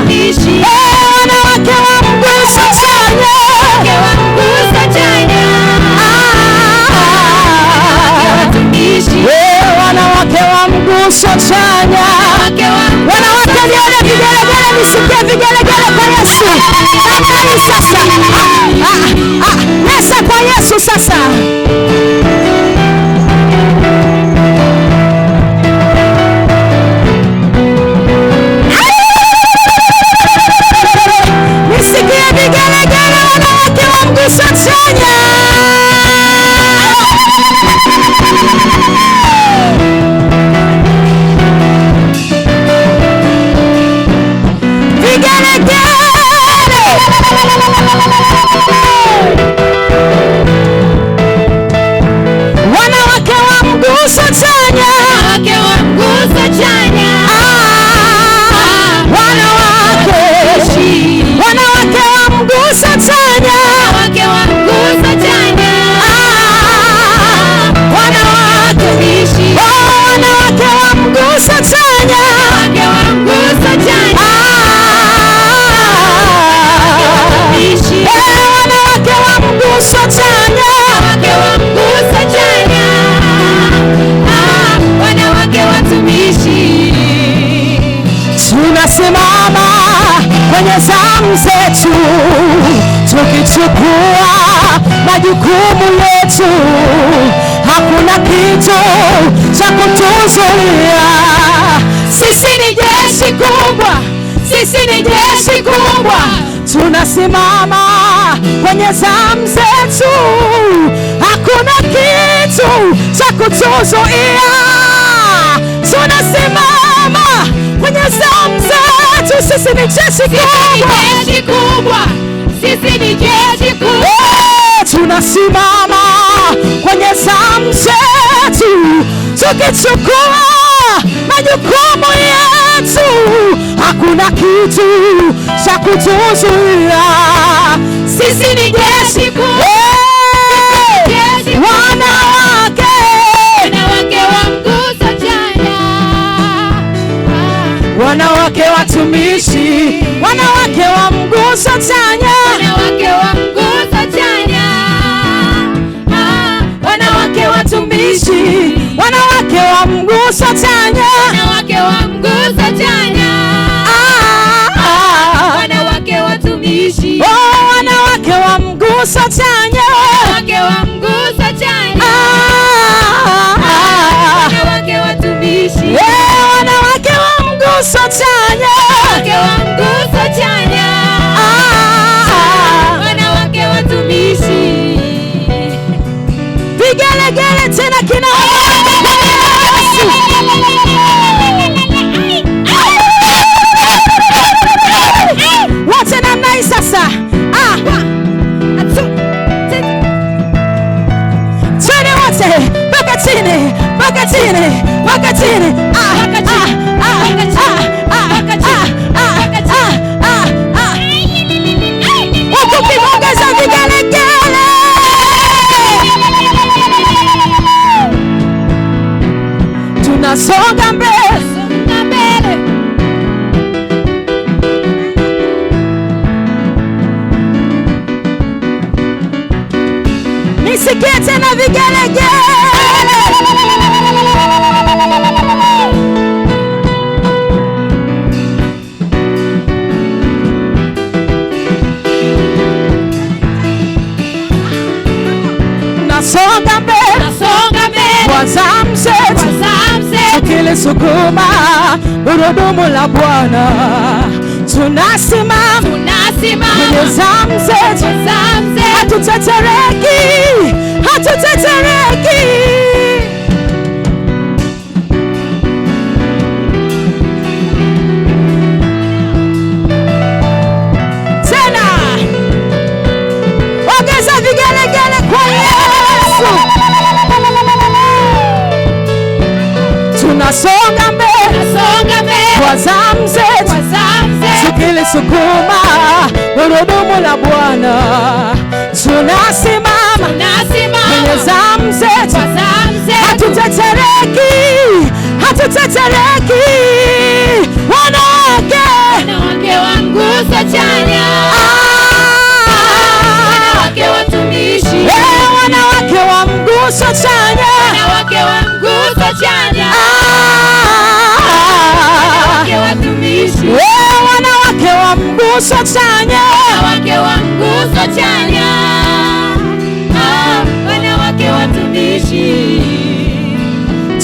wanawake wa mguso chanya, wanawake wa mguso chanya. Wanawake nione vigelegele, nisikie vigelegele kwa Yesu. Sasa nesa kwa Yesu sasa. Nisikie vigelegele, wanawake wa mguso chanya. Wanawake wa mguso chanya, wanawake wa mguso chanya, wanawake wa mguso chanya, wanawake wa mguso chanya, wanawake wa mguso chanya, wanawake wa mguso chanya, wanawake wa mguso chanya, wanawake watumishi. Tunasimama kwenye zamu zetu tukichukua majukumu yetu, hakuna kitu cha kutuzuia. Sisi ni jeshi kubwa, sisi ni jeshi kubwa. Tunasimama kwenye zamu zetu, hakuna kitu cha kutuzuia. Tunasimama kwenye zamu zetu, sisi ni jeshi kubwa, sisi ni jeshi kubwa. Tunasimama kwenye zamu zetu tukichukua majukumu yetu, hakuna kitu cha kutuzuia. Sisi ni jeshi kubwa, wanawake wa mguso chanya, wanawake watumishi, wanawake wa mguso chanya, wanawake wa mguso chanya, wanawake watumishi, wanawake wa mguso chanya, wanawake wa mguso chanya, wanawake watumishi, wanawake wa mguso chanya, wanawake wa mguso chanya, wanawake watumishi, wanawake wa mguso chanya, wanawake wa mguso chanya, wanawake watumishi. Vigelegele tena kina wote namna hii sasa. Twende wote mpaka chini, mpaka chini, mpaka chini. Ukiongeza vigelegele, tunasonga mbele. Nisikie tena vigelegele. Nasonga mbele kwa zamu zetu, tukilisukuma gurudumu la Bwana. Tunasimama kwenye zamu zetu, hatutetereki, hatutetereki. Tena ongeza vigelegele kwa Yesu. Tunasonga mbele kwa zamu zetu, tukilisukuma gurudumu la Bwana. Tunasimama kwenye zamu zetu, hatutetereki, hatutetereki. Wanawake mguso chanya, wanawake wa mguso chanya, wanawake watumishi.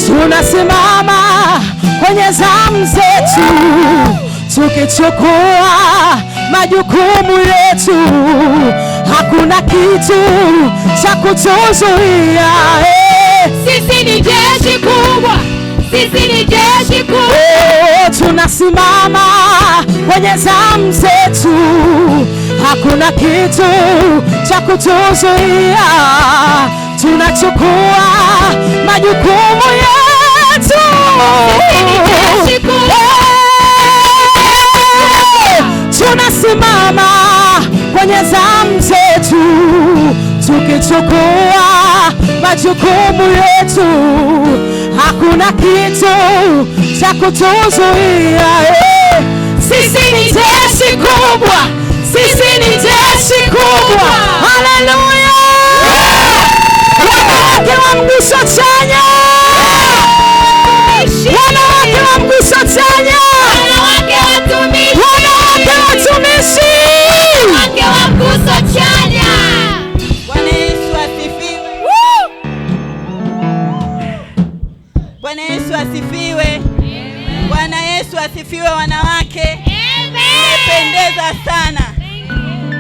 Tunasimama kwenye zamu zetu, tukichukua majukumu yetu. Hakuna kitu cha kutuzuia. Sisi ni jeshi kubwa, sisi ni jeshi kubwa. Tunasimama kwenye zamu zetu, hakuna kitu cha kutuzuia. Tunachukua majukumu yetu. Sisi ni jeshi kubwa. Tunasimama kwenye zamu zetu, tukichukua majukumu yetu. Hakuna kitu cha kutuzuia. Sisi ni jeshi kubwa, sisi ni jeshi kubwa. Haleluya! Wanawake wa mguso chanya, wanawake wa mguso chanya, wanawake watumishi, wanawake watumishi, wanawake wa mguso chanya. Bwana Yesu asifiwe. Bwana Yesu asifiwe. Bwana Yesu asifiwe. Wanawake, mmependeza sana.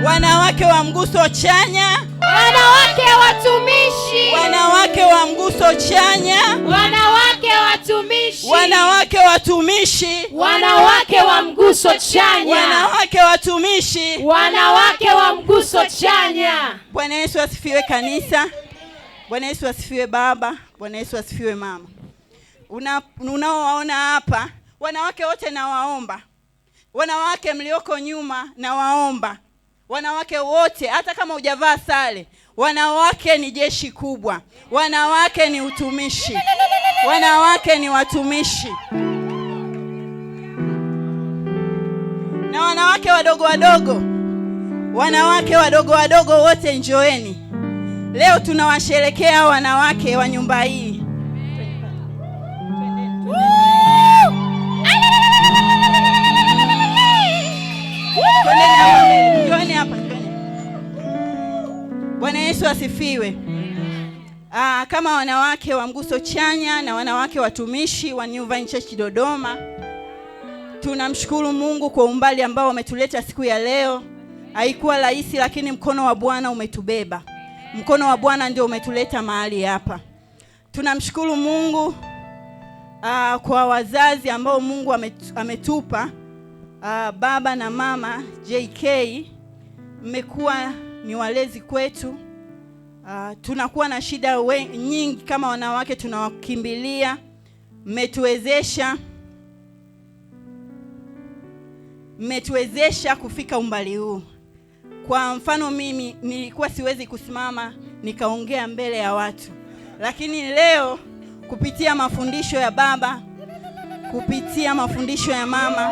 Wanawake wa mguso chanya, wanawake watumishi, wanawake wa mguso chanya, wanawake watumishi, wanawake watumishi, wanawake wa mguso chanya, wanawake watumishi, wanawake wa mguso chanya. Bwana Yesu asifiwe kanisa. Bwana Yesu asifiwe baba. Bwana Yesu asifiwe mama. Unaowaona hapa wanawake wote, nawaomba wanawake mlioko nyuma, nawaomba wanawake wote, hata kama hujavaa sare, wanawake ni jeshi kubwa, wanawake ni utumishi, wanawake ni watumishi. Na wanawake wadogo wadogo, wanawake wadogo wadogo wote njoeni. Leo tunawasherekea wanawake wa nyumba hii. Njoeni hapa, njoeni. Bwana Yesu asifiwe. Kama wanawake wa mguso chanya na wanawake watumishi wa New Vine Church Dodoma, tunamshukuru Mungu kwa umbali ambao umetuleta siku ya leo. Haikuwa rahisi, lakini mkono wa Bwana umetubeba. Mkono wa Bwana ndio umetuleta mahali hapa. Tunamshukuru Mungu kwa wazazi ambao Mungu ametupa, baba na mama JK. Mmekuwa ni walezi kwetu. Tunakuwa na shida nyingi kama wanawake, tunawakimbilia. Mmetuwezesha kufika umbali huu. Kwa mfano mimi nilikuwa siwezi kusimama nikaongea mbele ya watu, lakini leo kupitia mafundisho ya baba, kupitia mafundisho ya mama,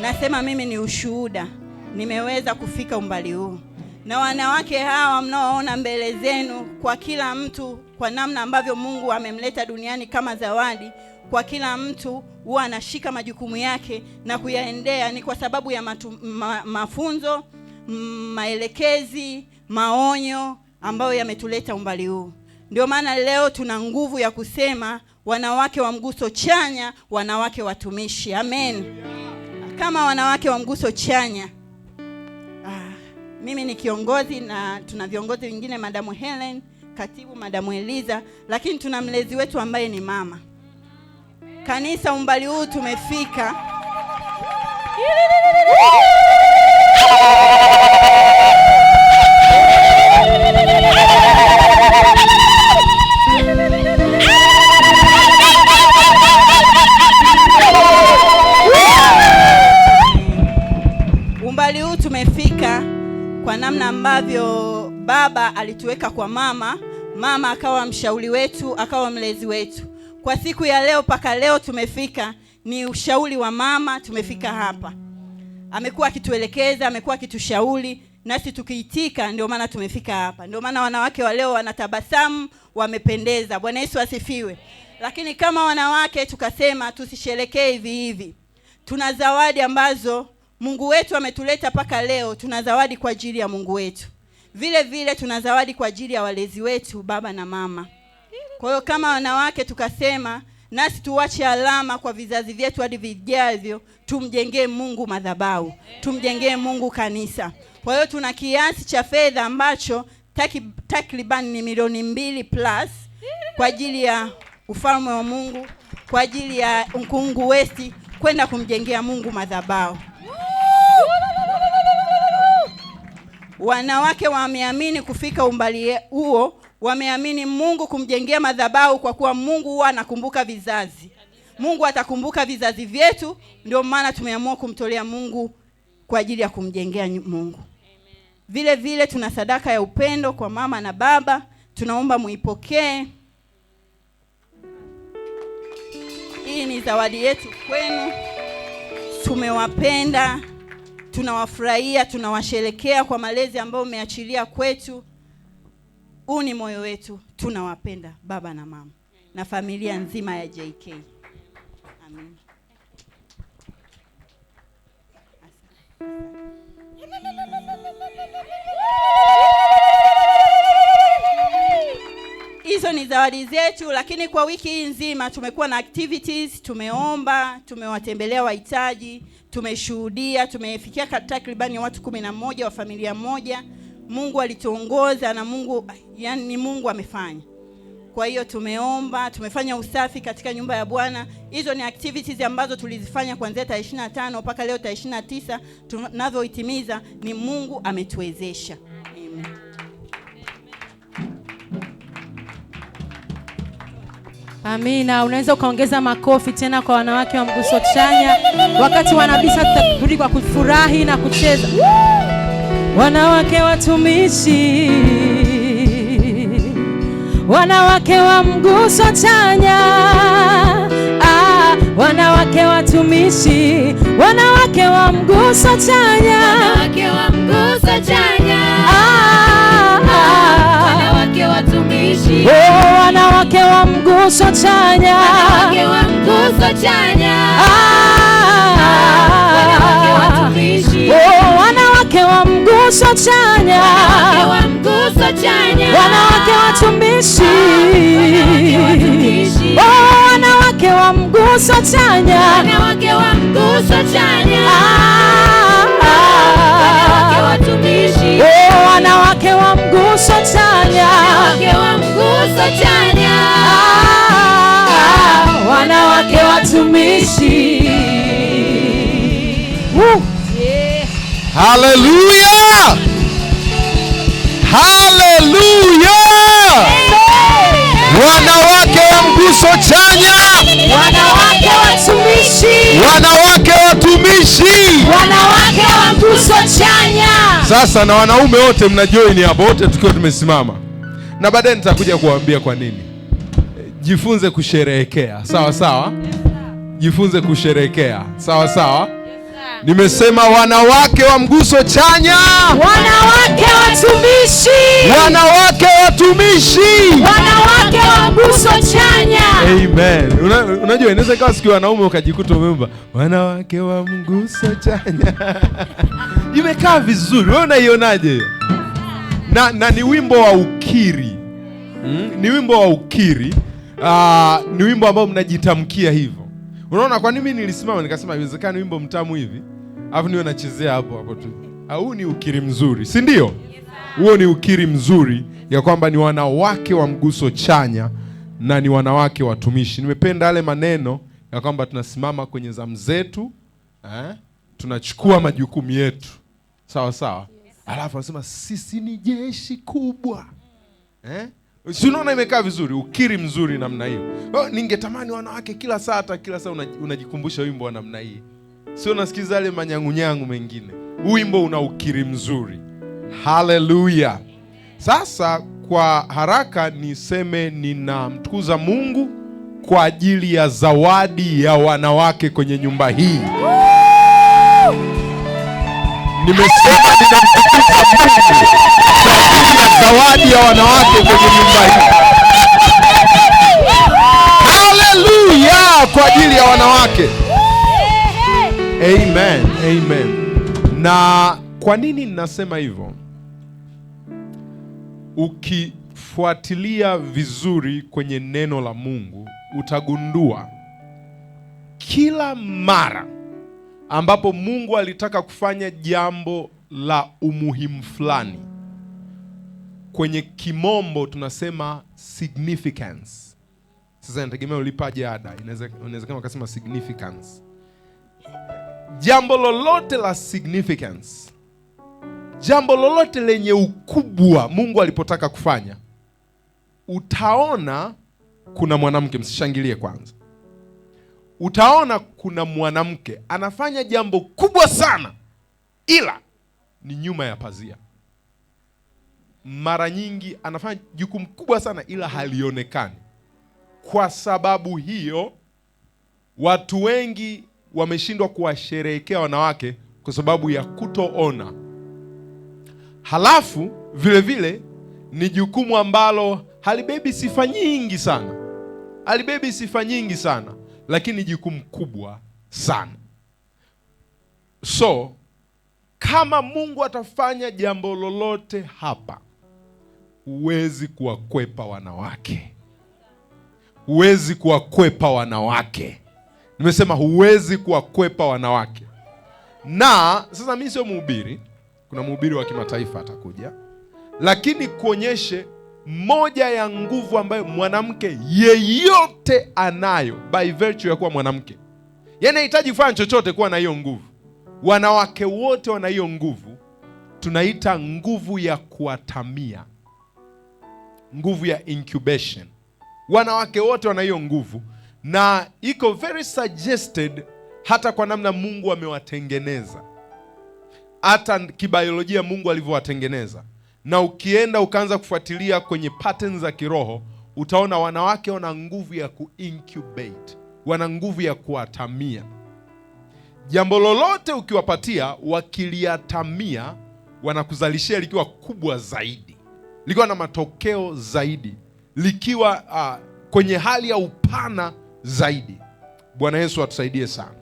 nasema mimi ni ushuhuda, nimeweza kufika umbali huu. Na wanawake hawa mnaoona mbele zenu, kwa kila mtu, kwa namna ambavyo Mungu amemleta duniani kama zawadi, kwa kila mtu huwa anashika majukumu yake na kuyaendea, ni kwa sababu ya mafunzo, maelekezi, maonyo ambayo yametuleta umbali huu. Ndio maana leo tuna nguvu ya kusema wanawake wa mguso chanya, wanawake watumishi. Amen. Kama wanawake wa mguso chanya, mimi ni kiongozi na tuna viongozi wengine, Madamu Helen, katibu Madamu Eliza, lakini tuna mlezi wetu ambaye ni mama. Kanisa, umbali huu tumefika. Umbali huu tumefika kwa namna ambavyo baba alituweka kwa mama. Mama akawa mshauri wetu, akawa mlezi wetu. Kwa siku ya leo paka leo tumefika, ni ushauri wa mama, tumefika hapa. Amekuwa akituelekeza, amekuwa akitushauri, nasi tukiitika, ndio maana tumefika hapa. Ndio maana wanawake wa leo wanatabasamu, wamependeza. Bwana Yesu asifiwe. Lakini kama wanawake tukasema tusisherekee hivi hivi. Tuna zawadi ambazo Mungu wetu ametuleta paka leo. Tuna zawadi kwa ajili ya Mungu wetu. Vile vile tuna zawadi kwa ajili ya walezi wetu, baba na mama. Kwa hiyo kama wanawake tukasema nasi tuwache alama kwa vizazi vyetu hadi vijavyo, tumjengee Mungu madhabahu, tumjengee Mungu kanisa. Kwa hiyo tuna kiasi cha fedha ambacho takriban ni milioni 2+ kwa ajili ya ufalme wa Mungu, kwa ajili ya Nkungu West kwenda kumjengea Mungu madhabahu. Wanawake wameamini kufika umbali huo, wameamini Mungu kumjengea madhabahu kwa kuwa Mungu huwa anakumbuka vizazi. Mungu atakumbuka vizazi vyetu, ndio maana tumeamua kumtolea Mungu kwa ajili ya kumjengea Mungu. Vile vile tuna sadaka ya upendo kwa mama na baba, tunaomba muipokee. Hii ni zawadi yetu kwenu. Tumewapenda, tunawafurahia, tunawasherekea kwa malezi ambayo umeachilia kwetu. Huu ni moyo wetu, tunawapenda baba na mama na familia nzima ya JK. Amen. Hizo ni zawadi zetu, lakini kwa wiki hii nzima tumekuwa na activities, tumeomba, tumewatembelea wahitaji, tumeshuhudia, tumefikia takriban watu 11 wa familia moja. Mungu alituongoza na Mungu amefanya. Kwa hiyo tumeomba, tumefanya usafi katika nyumba ya Bwana. Hizo ni activities ambazo tulizifanya kuanzia tarehe 25 mpaka leo tarehe 29 tunavyoitimiza, ni Mungu ametuwezesha. Amen. Amina. Unaweza ukaongeza makofi tena kwa wanawake wa Mguso Chanya wakati wanabisa tutarudi kwa kufurahi na kucheza. Wanawake watumishi, wanawake wa Mguso Chanya, wanawake watumishi, wanawake wa Mguso Chanya, wanawake wa Mguso Chanya, wanawake watumishi, wanawake wa Mguso Chanya, wanawake wa Mguso Chanya, wanawake watumishi, wanawake wa Mguso Chanya, wanawake wa Mguso Chanya, wanawake watumishi, wanawake wa Mguso Chanya, wanawake wa Mguso Chanya, wanawake watumishi, wanawake wa Mguso Chanya, wanawake wa Mguso Chanya, wanawake watumishi. Hallelujah! Hallelujah! Wanawake wa Mguso Chanya, wanawake watumishi, wanawake watumishi, wanawake wa Mguso Chanya. Sasa na wanaume wote mnajoin hapo, wote tukiwa tumesimama, na baadaye nitakuja kuambia kwa nini. Jifunze kusherehekea, sawa sawa? Jifunze kusherehekea, sawa sawa? Nimesema wanawake wa Mguso Chanya, wanawake watumishi, wanawake watumishi, wanawake wa Mguso Chanya. Amen. Unajua inaweza ikawa siku wanaume ukajikuta umeomba wanawake wa Mguso Chanya. Imekaa vizuri. Wewe unaionaje? Na ni wimbo wa ukiri. Ni wimbo wa ukiri. Ni wimbo ambao mnajitamkia hivyo. Unaona kwa nini mimi nilisimama nikasema iwezekani wimbo mtamu hivi, alafu niwe nachezea hapo tu. Huu ni ukiri mzuri, si ndio? Huo ni ukiri mzuri ya kwamba ni wanawake wa Mguso Chanya na ni wanawake watumishi. Nimependa yale maneno ya kwamba tunasimama kwenye zamu zetu, tunachukua majukumu yetu. Sawa sawa? Alafu anasema sisi ni jeshi kubwa. Si unaona imekaa vizuri, ukiri mzuri namna hiyo. Ningetamani wanawake kila saa, hata kila saa unajikumbusha wimbo wa namna hii. Sio unasikiza yale manyangunyangu mengine. Wimbo una ukiri mzuri. Hallelujah. Sasa kwa haraka niseme ninamtukuza Mungu kwa ajili ya zawadi ya wanawake kwenye nyumba hii. Nimesema ninamtukuza Mungu kwa ajili ya zawadi ya wanawake kwenye nyumba hii. ajili ya wanawake. Amen, amen. Na kwa nini ninasema hivyo? Ukifuatilia vizuri kwenye neno la Mungu utagundua kila mara ambapo Mungu alitaka kufanya jambo la umuhimu fulani, kwenye kimombo tunasema significance. Sasa inategemea ulipaje ada. Inawezekana ukasema significance. Jambo lolote la significance, jambo lolote lenye ukubwa Mungu alipotaka kufanya, utaona kuna mwanamke. Msishangilie kwanza. Utaona kuna mwanamke anafanya jambo kubwa sana, ila ni nyuma ya pazia. Mara nyingi anafanya jukumu kubwa sana, ila halionekani. Kwa sababu hiyo watu wengi wameshindwa kuwasherehekea wanawake kwa sababu ya kutoona. Halafu vile vile ni jukumu ambalo halibebi sifa nyingi sana, halibebi sifa nyingi sana, lakini jukumu kubwa sana. So kama Mungu atafanya jambo lolote hapa, huwezi kuwakwepa wanawake. Huwezi kuwakwepa wanawake. Nimesema huwezi kuwakwepa wanawake. Na sasa mimi sio mhubiri, kuna mhubiri wa kimataifa atakuja, lakini kuonyeshe moja ya nguvu ambayo mwanamke yeyote anayo by virtue ya kuwa mwanamke. Yaani hahitaji kufanya chochote kuwa na hiyo nguvu. Wanawake wote wana hiyo nguvu. Tunaita nguvu ya kuatamia, nguvu ya incubation. Wanawake wote wana hiyo nguvu, na iko very suggested hata kwa namna Mungu amewatengeneza, hata kibiolojia Mungu alivyowatengeneza. Na ukienda ukaanza kufuatilia kwenye patterns za kiroho, utaona wanawake wana nguvu ya kuincubate, wana nguvu ya kuatamia. Jambo lolote ukiwapatia, wakiliatamia, wanakuzalishia likiwa kubwa zaidi, likiwa na matokeo zaidi, likiwa kwenye hali ya upana zaidi. Bwana Yesu atusaidie sana.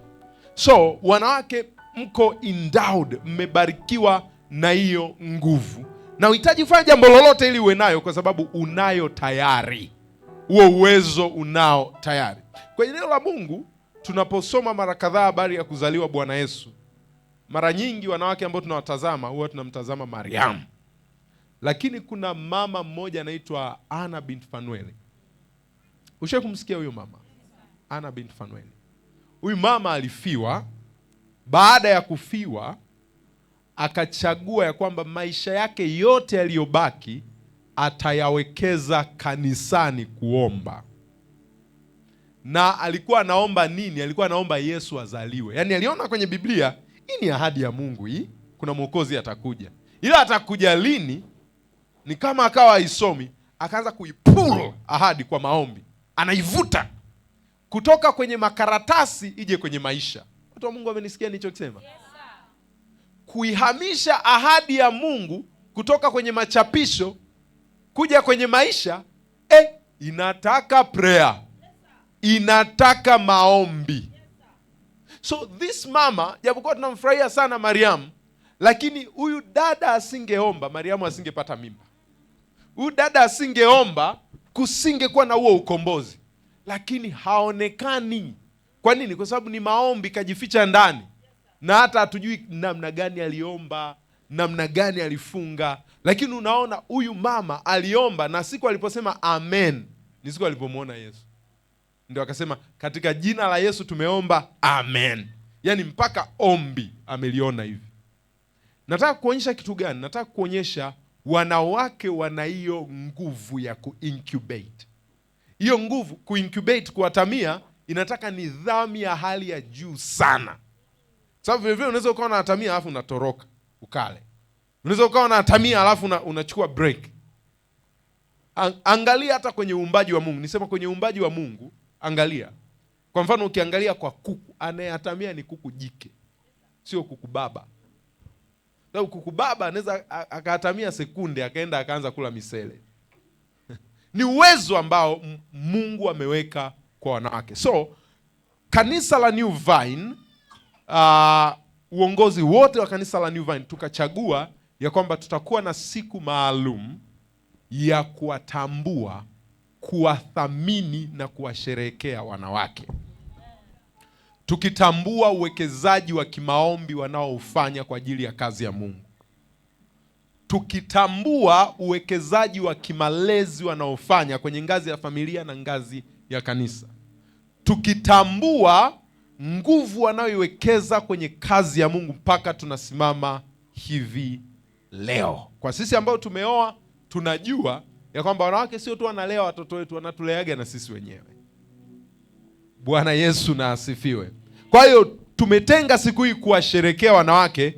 So wanawake mko endowed, mmebarikiwa na hiyo nguvu, na uhitaji kufanya jambo lolote ili uwe nayo, kwa sababu unayo tayari. Huo uwezo unao tayari. Kwenye neno la Mungu tunaposoma mara kadhaa habari ya kuzaliwa Bwana Yesu, mara nyingi wanawake ambao tunawatazama huwa tunamtazama Mariamu, lakini kuna mama mmoja anaitwa Anna bint Fanueli. Ushawahi kumsikia huyo mama? Anna bint Fanueli. Huyu mama alifiwa. Baada ya kufiwa, akachagua ya kwamba maisha yake yote yaliyobaki atayawekeza kanisani kuomba. Na alikuwa anaomba nini? Alikuwa anaomba Yesu azaliwe. Yaani aliona kwenye Biblia, hii ni ahadi ya Mungu, hii kuna mwokozi atakuja. Ila atakuja lini? Ni kama akawa haisomi, akaanza kuipull ahadi kwa maombi. Anaivuta kutoka kwenye makaratasi ije kwenye maisha. Watu wa Mungu wamenisikia nilichokisema? Yes, kuihamisha ahadi ya Mungu kutoka kwenye machapisho kuja kwenye maisha, inataka prayer, inataka maombi. So this mama, japokuwa tunamfurahia sana Mariamu, lakini huyu dada asingeomba, Mariamu asingepata mimba. Huyu dada asingeomba, kusingekuwa na huo ukombozi. Lakini haonekani. Kwa nini? Kwa sababu ni maombi kajificha ndani. Na hata hatujui namna gani aliomba, namna gani alifunga. Lakini unaona huyu mama aliomba, na siku aliposema amen, ni siku alipomwona Yesu. Ndio akasema katika jina la Yesu tumeomba, amen. Yaani mpaka ombi ameliona hivi. Nataka kuonyesha kitu gani? Nataka kuonyesha wanawake wana hiyo nguvu ya kuincubate. Hiyo nguvu kuincubate, kuatamia, inataka nidhamu ya hali ya juu sana. Sababu vile vile unaweza ukawa unatamia alafu unatoroka ukale. Unaweza ukawa unatamia alafu unachukua break. Angalia hata kwenye uumbaji wa Mungu. Nisema kwenye uumbaji wa Mungu, angalia. Kwa mfano ukiangalia kwa kuku, anayeatamia ni kuku jike, sio kuku baba. Sababu kuku baba anaweza akatamia sekunde akaenda akaanza kula misele. Ni uwezo ambao Mungu ameweka kwa wanawake. So kanisa la New Vine, uongozi wote wa kanisa la New Vine tukachagua ya kwamba tutakuwa na siku maalum ya kuwatambua, kuwathamini na kuwasherehekea wanawake, tukitambua uwekezaji wa kimaombi wanaoufanya kwa ajili ya kazi ya Mungu, tukitambua uwekezaji wa kimalezi wanaofanya kwenye ngazi ya familia na ngazi ya kanisa, tukitambua nguvu wanayoiwekeza kwenye kazi ya Mungu mpaka tunasimama hivi leo. Kwa sisi ambao tumeoa tunajua ya kwamba wanawake sio tu wanalea watoto wetu, wanatuleaga na sisi wenyewe. Bwana Yesu na asifiwe. Kwa hiyo tumetenga siku hii kuwasherekea wanawake,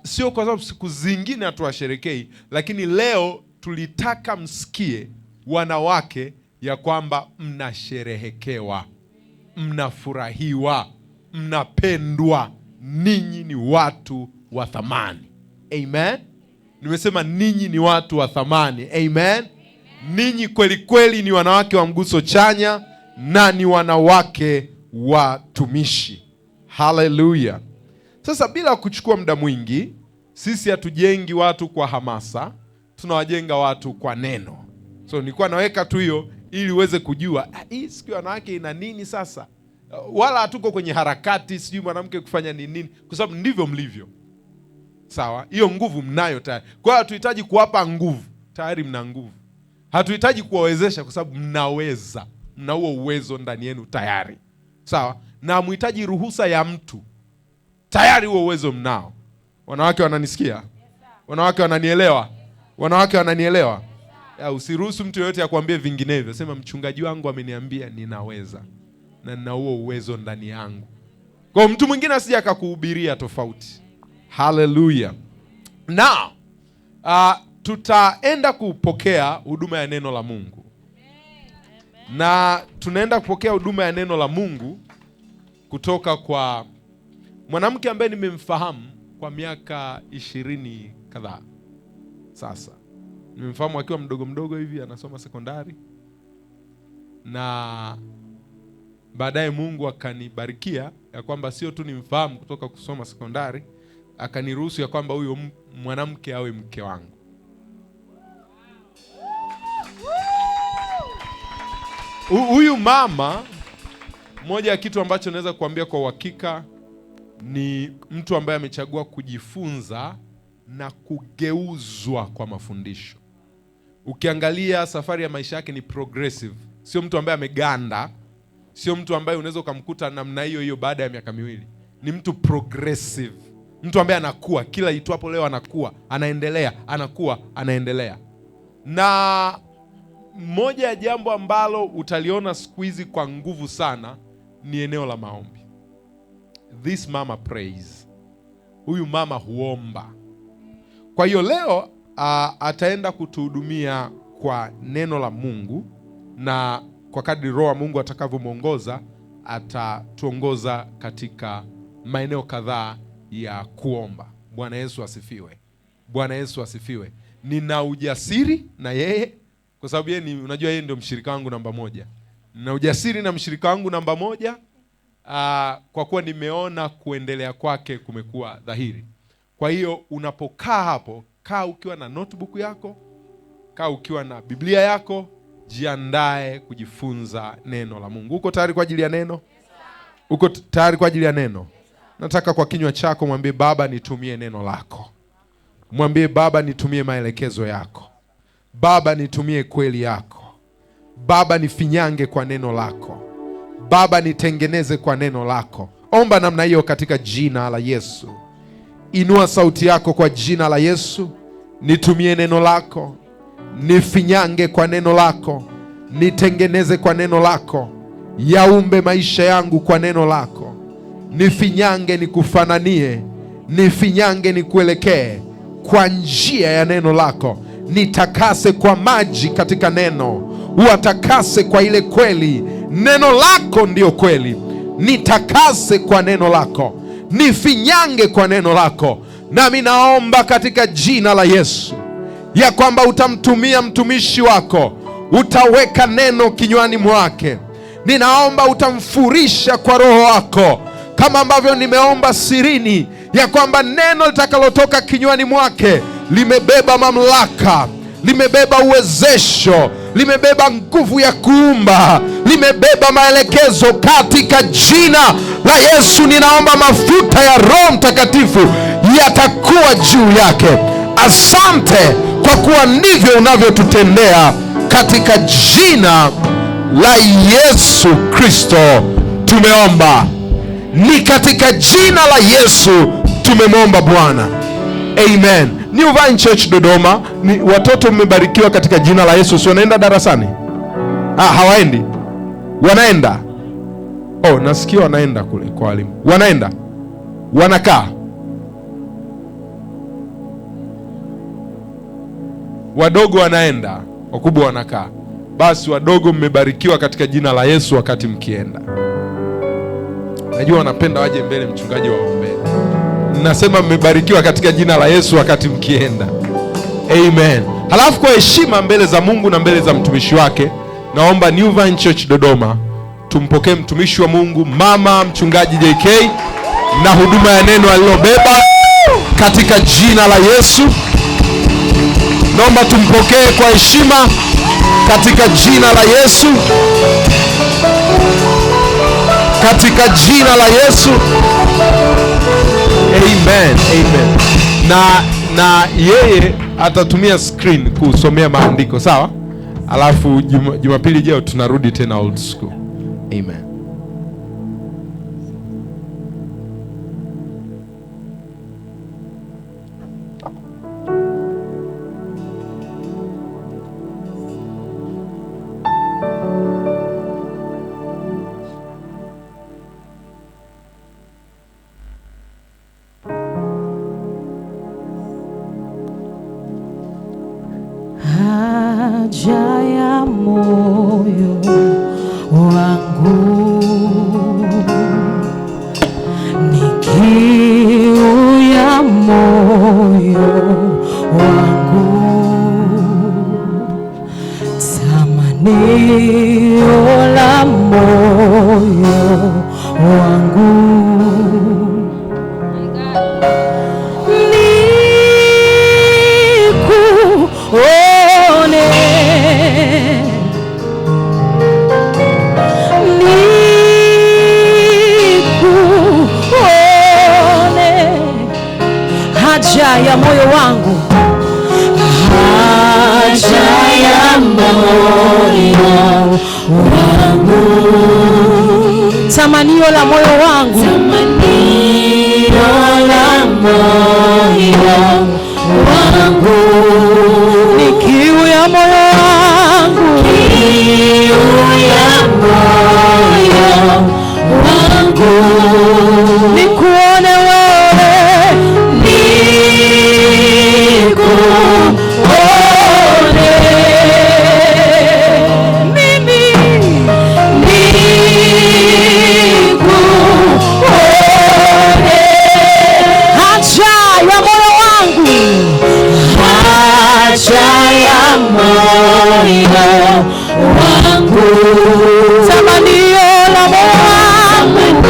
sio kwa sababu siku zingine hatuwasherekei, lakini leo tulitaka msikie wanawake ya kwamba mnasherehekewa, mnafurahiwa, mnapendwa, ninyi ni watu wa thamani. Amen. Nimesema ninyi ni watu wa thamani. Amen. Ninyi kweli kweli ni wanawake wa Mguso Chanya na ni wanawake watumishi. Hallelujah. Sasa bila kuchukua muda mwingi, sisi hatujengi watu kwa hamasa, tunawajenga watu kwa neno. So nilikuwa naweka tu hiyo ili uweze kujua hii siku ya wanawake ina nini sasa. Wala hatuko kwenye harakati sijui mwanamke kufanya nini, kwa sababu ndivyo mlivyo. Sawa? Hiyo nguvu mnayo tayari. Kwa hiyo hatuhitaji kuwapa nguvu, tayari mna nguvu. Hatuhitaji kuwawezesha kwa sababu mnaweza. Mna huo uwezo ndani yenu tayari. Sawa? Na mhitaji ruhusa ya mtu. Tayari huo uwezo mnao. Wanawake wananisikia? Wanawake wananielewa? Wanawake wananielewa? Usiruhusu mtu yeyote akwambie vinginevyo. Sema mchungaji wangu ameniambia ninaweza. Na nina huo uwezo ndani yangu. Kwa mtu mwingine asije akakuhubiria tofauti. Hallelujah. Now, tutaenda kupokea huduma ya neno la Mungu. Na tunaenda kupokea huduma ya neno la Mungu kutoka kwa mwanamke ambaye nimemfahamu kwa miaka 20 kadhaa. Sasa nimemfahamu akiwa mdogo hivi, anasoma sekondari. Na baadaye Mungu akanibarikia ya kwamba sio tu nimfahamu kutoka kusoma sekondari, akaniruhusu ya kwamba huyo mwanamke awe mke wangu. Huyu mama, moja ya kitu ambacho naweza kuambia kwa uhakika, ni mtu ambaye amechagua kujifunza na kugeuzwa kwa mafundisho. Ukiangalia safari ya maisha yake ni progressive. Sio mtu ambaye ameganda, sio mtu ambaye unaweza ukamkuta namna hiyo baada ya miaka miwili. Ni mtu progressive. Mtu ambaye anakuwa, kila itwapo leo anakuwa, anaendelea, anakuwa, anaendelea. Na moja ya jambo ambalo utaliona siku hizi kwa nguvu sana ni eneo la maombi. This mama prays. Huyu mama huomba. Kwa hiyo leo ataenda kutuhudumia kwa neno la Mungu, na kwa kadri Roho wa Mungu atakavyomuongoza atatuongoza katika maeneo kadhaa ya kuomba. Bwana Yesu asifiwe. Bwana Yesu asifiwe. Nina ujasiri na yeye kwa sababu yeye ni, unajua yeye ndio mshirika wangu namba 1. Nina ujasiri na mshirika wangu namba 1 kwa kuwa nimeona kuendelea kwake kumekuwa dhahiri. Kwa hiyo unapokaa hapo, kaa ukiwa na notebook yako, kaa ukiwa na Biblia yako, jiandae kujifunza neno la Mungu. Uko tayari kwa ajili ya neno? Uko tayari kwa ajili ya neno? Nataka kwa kinywa chako mwambie Baba nitumie neno lako. Mwambie Baba nitumie maelekezo yako. Baba nitumie kweli yako. Baba nifinyange kwa neno lako. Baba nitengeneze kwa neno lako. Omba namna hiyo katika jina la Yesu. Inua sauti yako kwa jina la Yesu. Nitumie neno lako. Nifinyange kwa neno lako. Nitengeneze kwa neno lako. Yaumbe maisha yangu kwa neno lako. Nifinyange nikufananie. Nifinyange nikuelekee kwa njia ya neno lako. Nitakase kwa maji katika neno. Uatakase kwa ile kweli. Neno lako ndio kweli. Nitakase kwa neno lako. Nifinyange kwa neno lako. Nami naomba katika jina la Yesu ya kwamba utamtumia mtumishi wako. Utaweka neno kinywani mwake. ninaomba utamfurisha kwa Roho wako, kama ambavyo nimeomba sirini ya kwamba neno litakalotoka kinywani mwake limebeba mamlaka, limebeba uwezesho, limebeba nguvu ya kuumba, limebeba maelekezo. Katika jina la Yesu ninaomba mafuta ya Roho Mtakatifu yatakuwa juu yake. Asante kwa kuwa ndivyo unavyotutendea, katika jina la Yesu Kristo tumeomba. Ni katika jina la Yesu tumemwomba Bwana, amen. New Vine Church Dodoma, ni watoto mmebarikiwa katika jina la Yesu. Si wanaenda darasani? Hawaendi? Wanaenda? Nasikia wanaenda kule kwa walimu. Wanaenda? Wanakaa? Wadogo wanaenda, wakubwa wanakaa. Basi wadogo mmebarikiwa katika jina la Yesu wakati mkienda. Najua wanapenda waje mbele, mchungaji waombee. Nasema mmebarikiwa katika jina la Yesu wakati mkienda. Amen. Halafu kwa heshima mbele za Mungu na mbele za mtumishi wake, naomba New Vine Church Dodoma tumpokee mtumishi wa Mungu Mama Mchungaji JK na huduma ya neno alilobeba katika jina la Yesu. Naomba tumpokee kwa heshima katika jina la Yesu. Katika jina la Yesu. Amen. Amen. Na yeye atatumia screen kusomea maandiko, sawa? Alafu Jumapili ijayo tunarudi tena old school. Amen. Haja ya moyo wangu ni kiu ya moyo wangu, tamanio la moyo wangu ya moyo wangu, haja ya moyo wangu, tamanio la moyo wangu, tamanio la moyo wangu, ni kiu ya moyo wangu, kiu ya moyo wangu, nikuone wewe, tamanio la moyo wangu,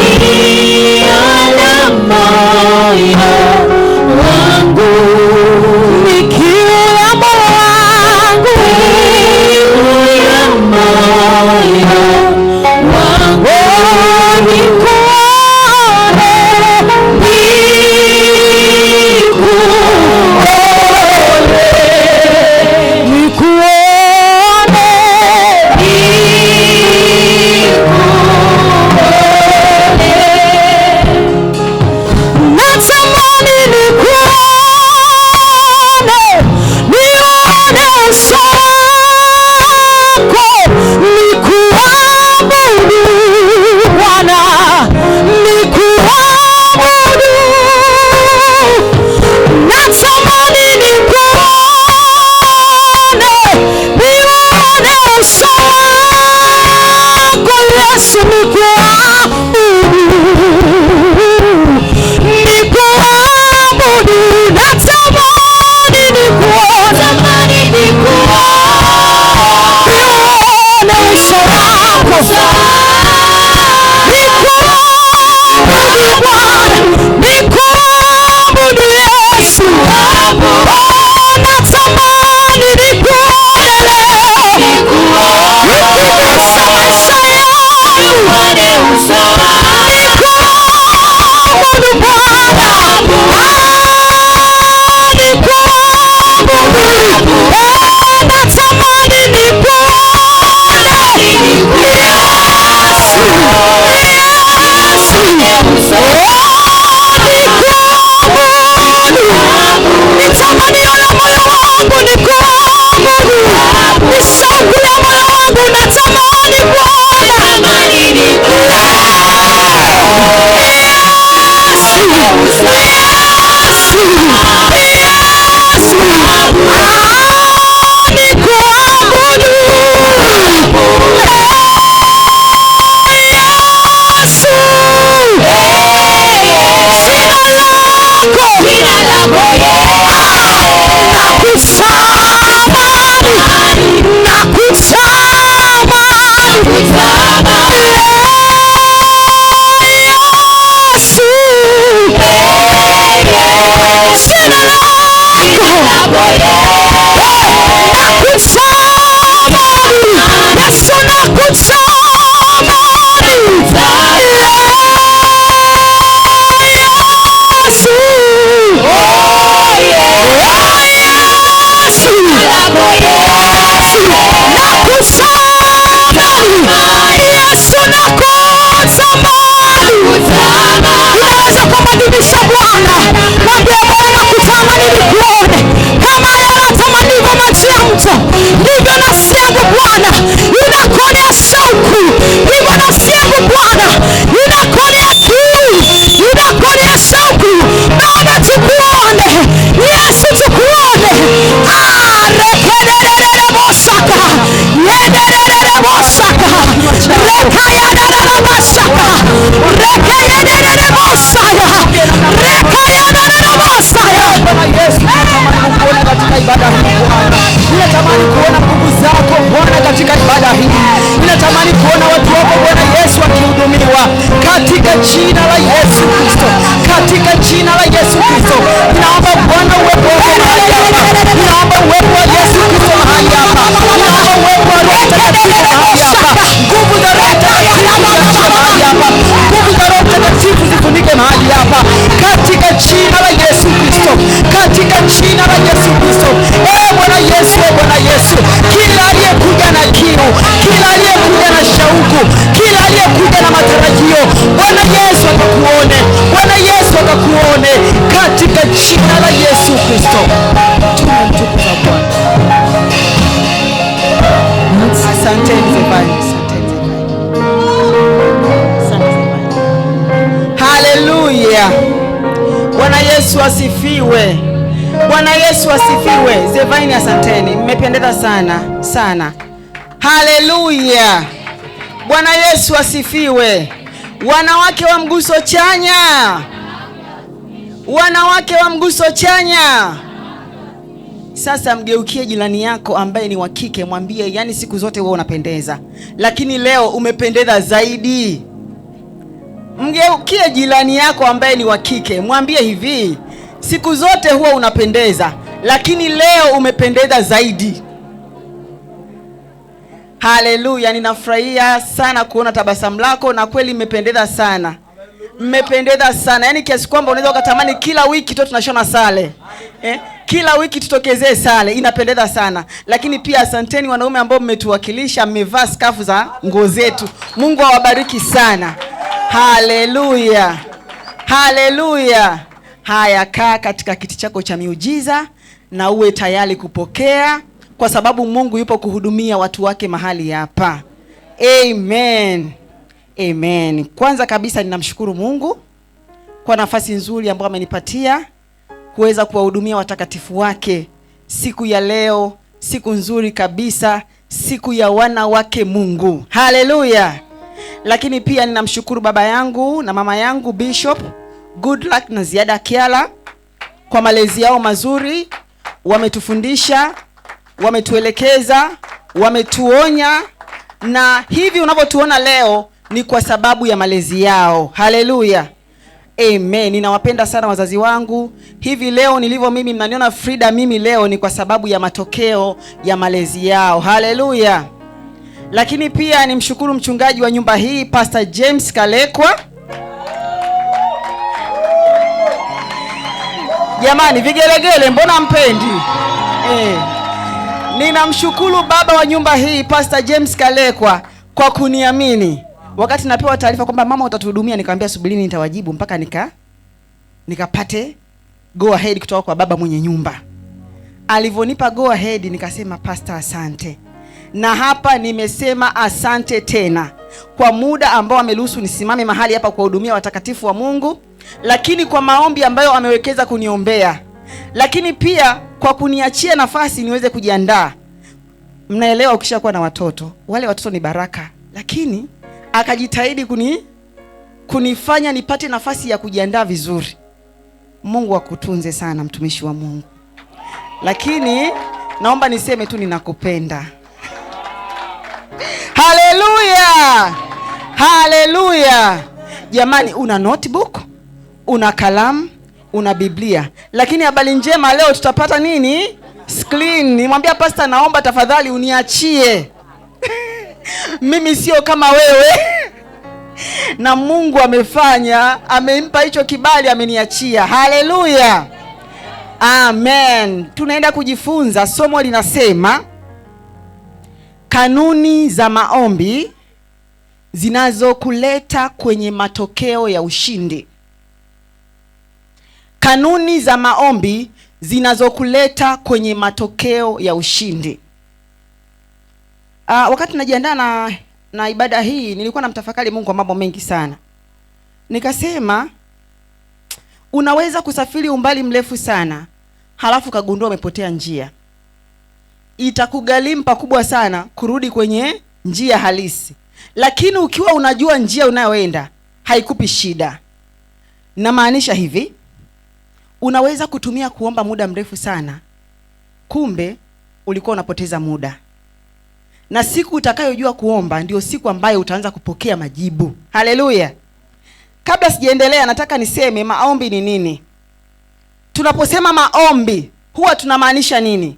unakutamani. Unaweza kumwadhimisha Bwana, mwambie Bwana nakutamani nikuone, kama yanatamanivyo maji ya mto, ndivyo nafsi yangu Bwana inakuonea shauku, ndivyo nafsi yangu Bwana inakuonea kiu, inakuonea shauku. Naomba tukuone Yesu, tukuone. Rekelelele bosaka, yedelele bosaka, rekayadala bosaka, rekayadala bosaya, rekayadala bosaya. Yesu, natamani kukuona katika ibada hii Bwana. Ninatamani kuona nguvu zako Bwana katika ibada hii. Ninatamani kuona watu wako Bwana Yesu wakihudumiwa katika jina la Yesu Kristo. Katika jina la Yesu Kristo. Ninaomba Bwana uwepo wako mahali hapa. Ninaomba uwepo wa Yesu Kristo mahali hapa. Ninaomba uwepo wa Roho Mtakatifu mahali hapa. Nguvu za Roho Mtakatifu mahali hapa. Nguvu za Roho Mtakatifu zifunike mahali hapa. Katika jina la Yesu Kristo. Katika jina la Yesu Kristo. Bwana Yesu, Bwana Yesu. Kila aliyekuja na kiu, kila aliyekuja na shauku, kila aliyekuja na matarajio, Bwana Yesu akakuone. Bwana Yesu akakuone katika jina la Yesu Kristo. Tunamtukuza Bwana. Asanteni Zebani. Haleluya. Bwana Yesu asifiwe. Bwana Yesu asifiwe. Zevani, asanteni. Mmependeza sana sana. Haleluya. Bwana Yesu asifiwe. Wanawake wa Mguso Chanya. Wanawake wa Mguso Chanya. Sasa mgeukie jirani yako ambaye ni wa kike, mwambie yani siku zote wewe unapendeza, lakini leo umependeza zaidi. Mgeukie jirani yako ambaye ni wa kike, mwambie hivi, siku zote huwa unapendeza, lakini leo umependeza zaidi. Haleluya, ninafurahia sana kuona tabasamu lako, na kweli mmependeza sana. Mmependeza sana. Yaani kiasi kwamba unaweza ukatamani kila wiki tu tunashona sale. Kila wiki tutokezee sale. Inapendeza sana. Lakini pia asanteni wanaume ambao mmetuwakilisha, mmevaa skafu za nguo zetu. Mungu awabariki sana. Haleluya. Haleluya. Haya, kaa katika kiti chako cha miujiza na uwe tayari kupokea, kwa sababu Mungu yupo kuhudumia watu wake mahali hapa. Amen. Amen. Kwanza kabisa ninamshukuru Mungu kwa nafasi nzuri ambayo amenipatia kuweza kuwahudumia watakatifu wake siku ya leo, siku nzuri kabisa, siku ya wana wake Mungu. Haleluya. Lakini pia ninamshukuru baba yangu na mama yangu Bishop Goodluck na Ziada Kiala kwa malezi yao mazuri. Wametufundisha, wametuelekeza, wametuonya, na hivi unavyotuona leo ni kwa sababu ya malezi yao. Haleluya. Amen. Ninawapenda sana wazazi wangu. Hivi leo nilivyo mimi, mnaniona Frida mimi leo, ni kwa sababu ya matokeo ya malezi yao. Haleluya. Lakini pia nimshukuru mchungaji wa nyumba hii Pastor James Kalekwa. Jamani, vigelegele, mbona mpendi? Ninamshukuru baba wa nyumba hii Pastor James Kalekwa kwa kuniamini. Wakati napewa taarifa kwamba mama utatuhudumia, nikamwambia subirini nitawajibu mpaka nikapate go ahead kutoka kwa baba mwenye nyumba. Alivonipa go ahead nikasema pastor asante. Na hapa nimesema asante tena kwa muda ambao ameruhusu nisimame mahali hapa kuwahudumia watakatifu wa Mungu, lakini kwa maombi ambayo amewekeza kuniombea, lakini pia kwa kuniachia nafasi niweze kujiandaa. Mnaelewa, ukishakuwa na watoto, wale watoto ni baraka, lakini akajitahidi kunifanya nipate nafasi ya kujiandaa vizuri. Mungu akutunze sana mtumishi wa Mungu. Lakini naomba niseme tu ninakupenda. Haleluya. Haleluya. Jamani, una notebook, una kalamu, una Biblia. Lakini habari njema leo tutapata nini? Screen. Nimwambia pastor, naomba tafadhali uniachie. Mimi sio kama wewe. Na Mungu amefanya, amempa hicho kibali, ameniachia. Haleluya. Amen. Tunaenda kujifunza, somo linasema kanuni za maombi zinazokuleta kwenye matokeo ya ushindi. Kanuni za maombi zinazokuleta kwenye matokeo ya ushindi. Wakati najiandaa na ibada hii, nilikuwa namtafakari Mungu kwa mambo mengi sana. Nikasema unaweza kusafiri umbali mrefu sana, halafu kagundua umepotea njia. Itakugharimu pakubwa sana kurudi kwenye njia halisi. Lakini ukiwa unajua njia unayoenda, haikupi shida. Namaanisha hivi, unaweza kutumia kuomba muda mrefu sana, kumbe ulikuwa unapoteza muda. Na siku utakayojua kuomba ndio siku ambayo utaanza kupokea majibu. Haleluya. Kabla sijaendelea, nataka niseme maombi ni nini. Tunaposema maombi, huwa tunamaanisha nini?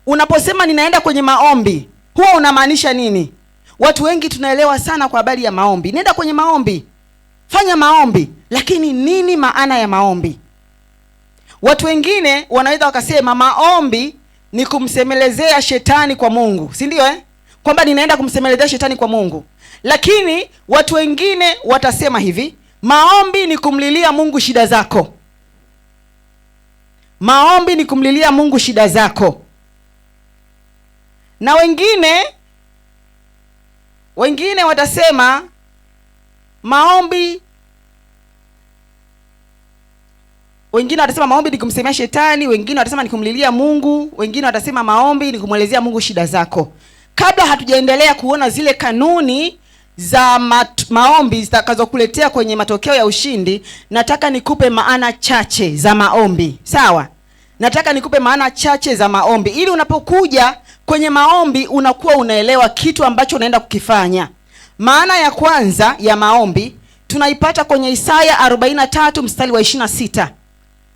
Unaposema ninaenda kwenye maombi, huwa unamaanisha nini? Watu wengi tunaelewa sana kwa habari ya maombi. Nenda kwenye maombi, fanya maombi, lakini nini maana ya maombi? Watu wengine wanaweza wakasema maombi ni kumsemelezea shetani kwa Mungu, si ndio kwamba ninaenda kumsemelezea shetani kwa Mungu. Lakini watu wengine watasema hivi, maombi ni kumlilia Mungu shida zako. Maombi ni kumlilia Mungu shida zako. Na wengine watasema maombi ni kumsemea shetani, wengine watasema ni kumlilia Mungu, wengine watasema maombi ni kumwelezea Mungu shida zako. Kabla hatujaendelea kuona zile kanuni za maombi zitakazokuletea kwenye matokeo ya ushindi, nataka nikupe maana chache za maombi. Sawa? Nataka nikupe maana chache za maombi ili unapokuja kwenye maombi unakuwa unaelewa kitu ambacho unaenda kukifanya. Maana ya kwanza ya maombi tunaipata kwenye Isaya 43 mstari wa 26.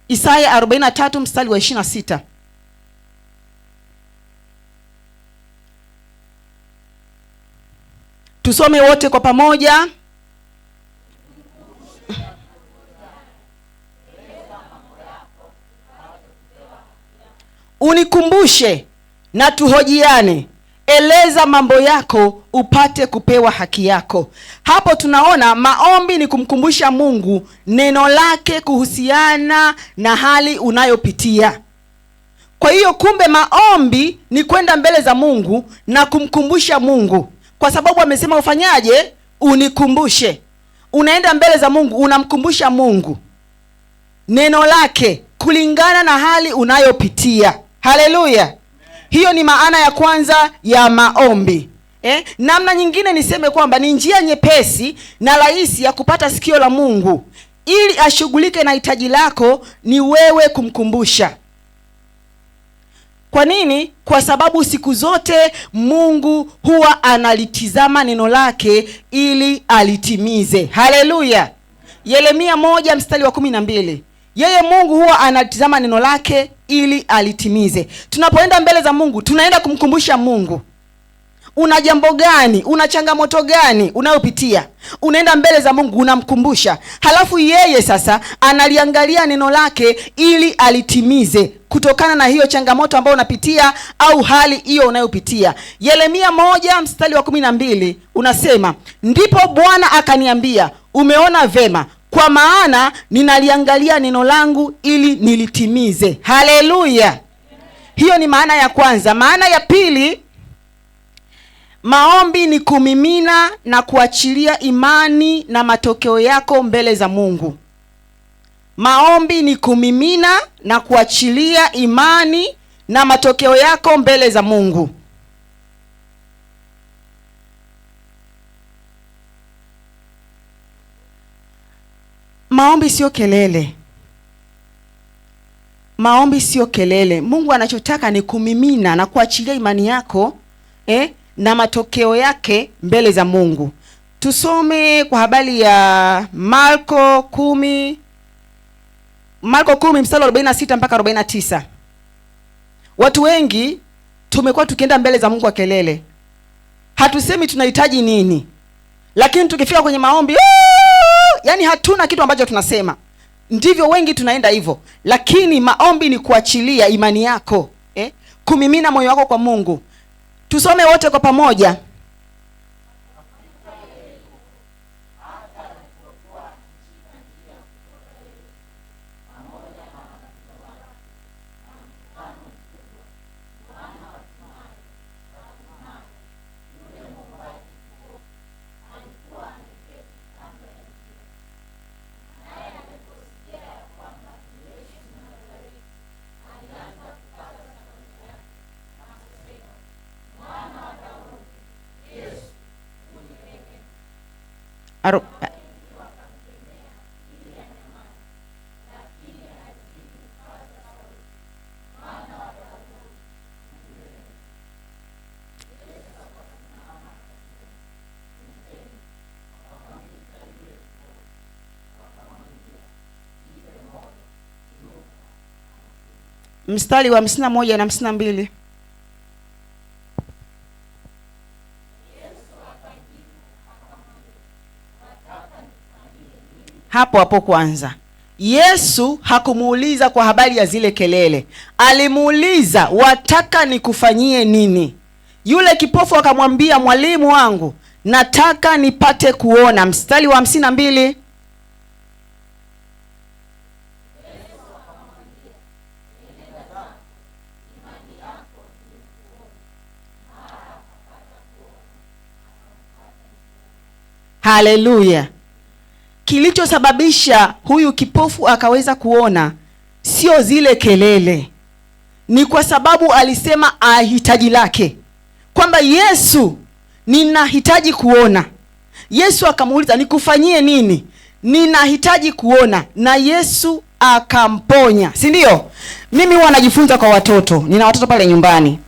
Isaya 43 mstari wa 26. Tusome wote kwa pamoja. Unikumbushe na tuhojiane, eleza mambo yako upate kupewa haki yako. Hapo tunaona maombi ni kumkumbusha Mungu neno lake kuhusiana na hali unayopitia. Kwa hiyo kumbe maombi ni kwenda mbele za Mungu na kumkumbusha Mungu, kwa sababu amesema ufanyaje? Unikumbushe. Unaenda mbele za Mungu, unamkumbusha Mungu neno lake kulingana na hali unayopitia. Haleluya. Hiyo ni maana ya kwanza ya maombi. Namna nyingine niseme kwamba ni njia nyepesi na rahisi ya kupata sikio la Mungu ili ashughulike na hitaji lako, ni wewe kumkumbusha. Kwa nini? Kwa sababu siku zote Mungu huwa analitizama neno lake ili alitimize. Haleluya. Yeremia 1 mstari wa 12. Yeye Mungu huwa analitizama neno lake ili alitimize. Tunapoenda mbele za Mungu, tunaenda kumkumbusha Mungu. Una jambo gani? Una changamoto gani unayopitia? Unaenda mbele za Mungu, unamkumbusha. Halafu yeye sasa analiangalia neno lake ili alitimize kutokana na hiyo changamoto ambayo unapitia au hali hiyo unayopitia. Yeremia 1 mstari wa 12 unasema, ndipo Bwana akaniambia, umeona vema, kwa maana ninaliangalia neno langu ili nilitimize. Haleluya. Hiyo ni maana ya kwanza. Maana ya pili, maombi ni kumimina na kuachilia imani na matokeo yako mbele za Mungu. Maombi ni kumimina na kuachilia imani na matokeo yako mbele za Mungu. Maombi sio kelele. Maombi sio kelele. Mungu anachotaka ni kumimina na kuachilia imani yako na matokeo yake mbele za Mungu. Tusome kwa habari ya Marko 10 mstari wa 46 mpaka 49. Watu wengi tumekuwa tukienda mbele za Mungu kwa kelele. Hatusemi tunahitaji nini, lakini tukifika kwenye maombi yani hatuna kitu ambacho tunasema. Ndivyo wengi tunaenda hivyo. Lakini maombi ni kuachilia imani yako, kumimina moyo wako kwa Mungu. Tusome wote kwa pamoja. Mstari wa 51 na 52. Hapo hapo kwanza, Yesu hakumuuliza kwa habari ya zile kelele. Alimuuliza, wataka nikufanyie nini? Yule kipofu akamwambia, mwalimu wangu, nataka nipate kuona. Mstari wa 52. Haleluya. Kilichosababisha huyu kipofu akaweza kuona sio zile kelele, ni kwa sababu alisema hitaji lake, kwamba Yesu, ninahitaji kuona. Yesu akamuuliza, nikufanyie nini? Ninahitaji kuona. Na Yesu akamponya, si ndio? Mimi huwa najifunza kwa watoto. Nina watoto pale nyumbani.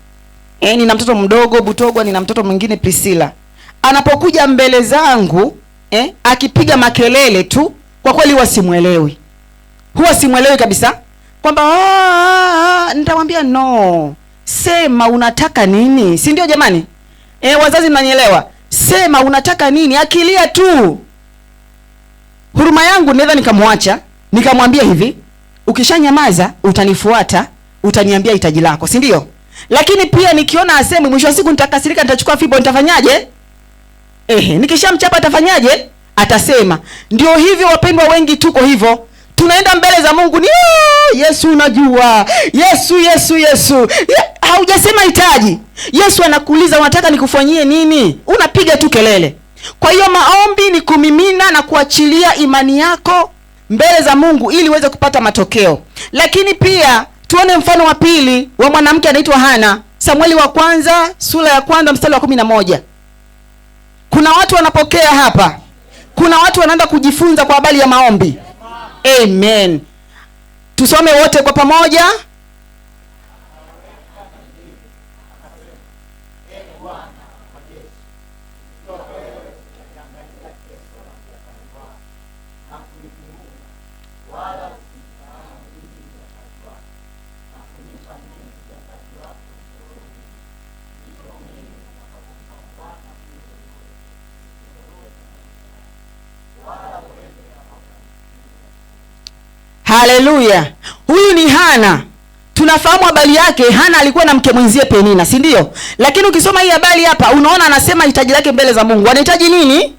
Nina mtoto mdogo Butogwa, nina mtoto mwingine Priscilla. Anapokuja mbele zangu akipiga makelele tu, kwa kweli huwa simuelewi kabisa, kwamba nitamwambia no, sema unataka nini, si ndio jamani? Wazazi mnanielewa? Sema unataka nini. Akilia tu, huruma yangu naweza nikamwacha, nikamwambia hivi, ukishanyamaza utanifuata, utaniambia hitaji lako, si ndio? Lakini pia nikiona asemi, mwisho wa siku nitakasirika, nitachukua fimbo, nitafanyaje? Nikishamchapa atafanyaje? Atasema. Ndio hivyo wapendwa, wengi tuko hivyo. Tunaenda mbele za Mungu ni Yesu, unajua Yesu. Haujasema hitaji. Yesu anakuuliza, unataka nikufanyie nini? Unapiga tu kelele. Kwa hiyo maombi ni kumimina na kuachilia imani yako mbele za Mungu ili uweze kupata matokeo. Lakini pia tuone mfano wa pili wa mwanamke anaitwa Hana. Samueli wa kwanza sura ya 1 mstari wa 11. Kuna watu wanapokea hapa. Kuna watu wanaenda kujifunza kwa habari ya maombi. Amen. Tusome wote kwa pamoja. Haleluya. Huyu ni Hana. Tunafahamu habari yake. Hana alikuwa na mke mwenzie Penina, si ndio? Lakini ukisoma hii habari hapa, unaona anasema hitaji lake mbele za Mungu. Anahitaji nini?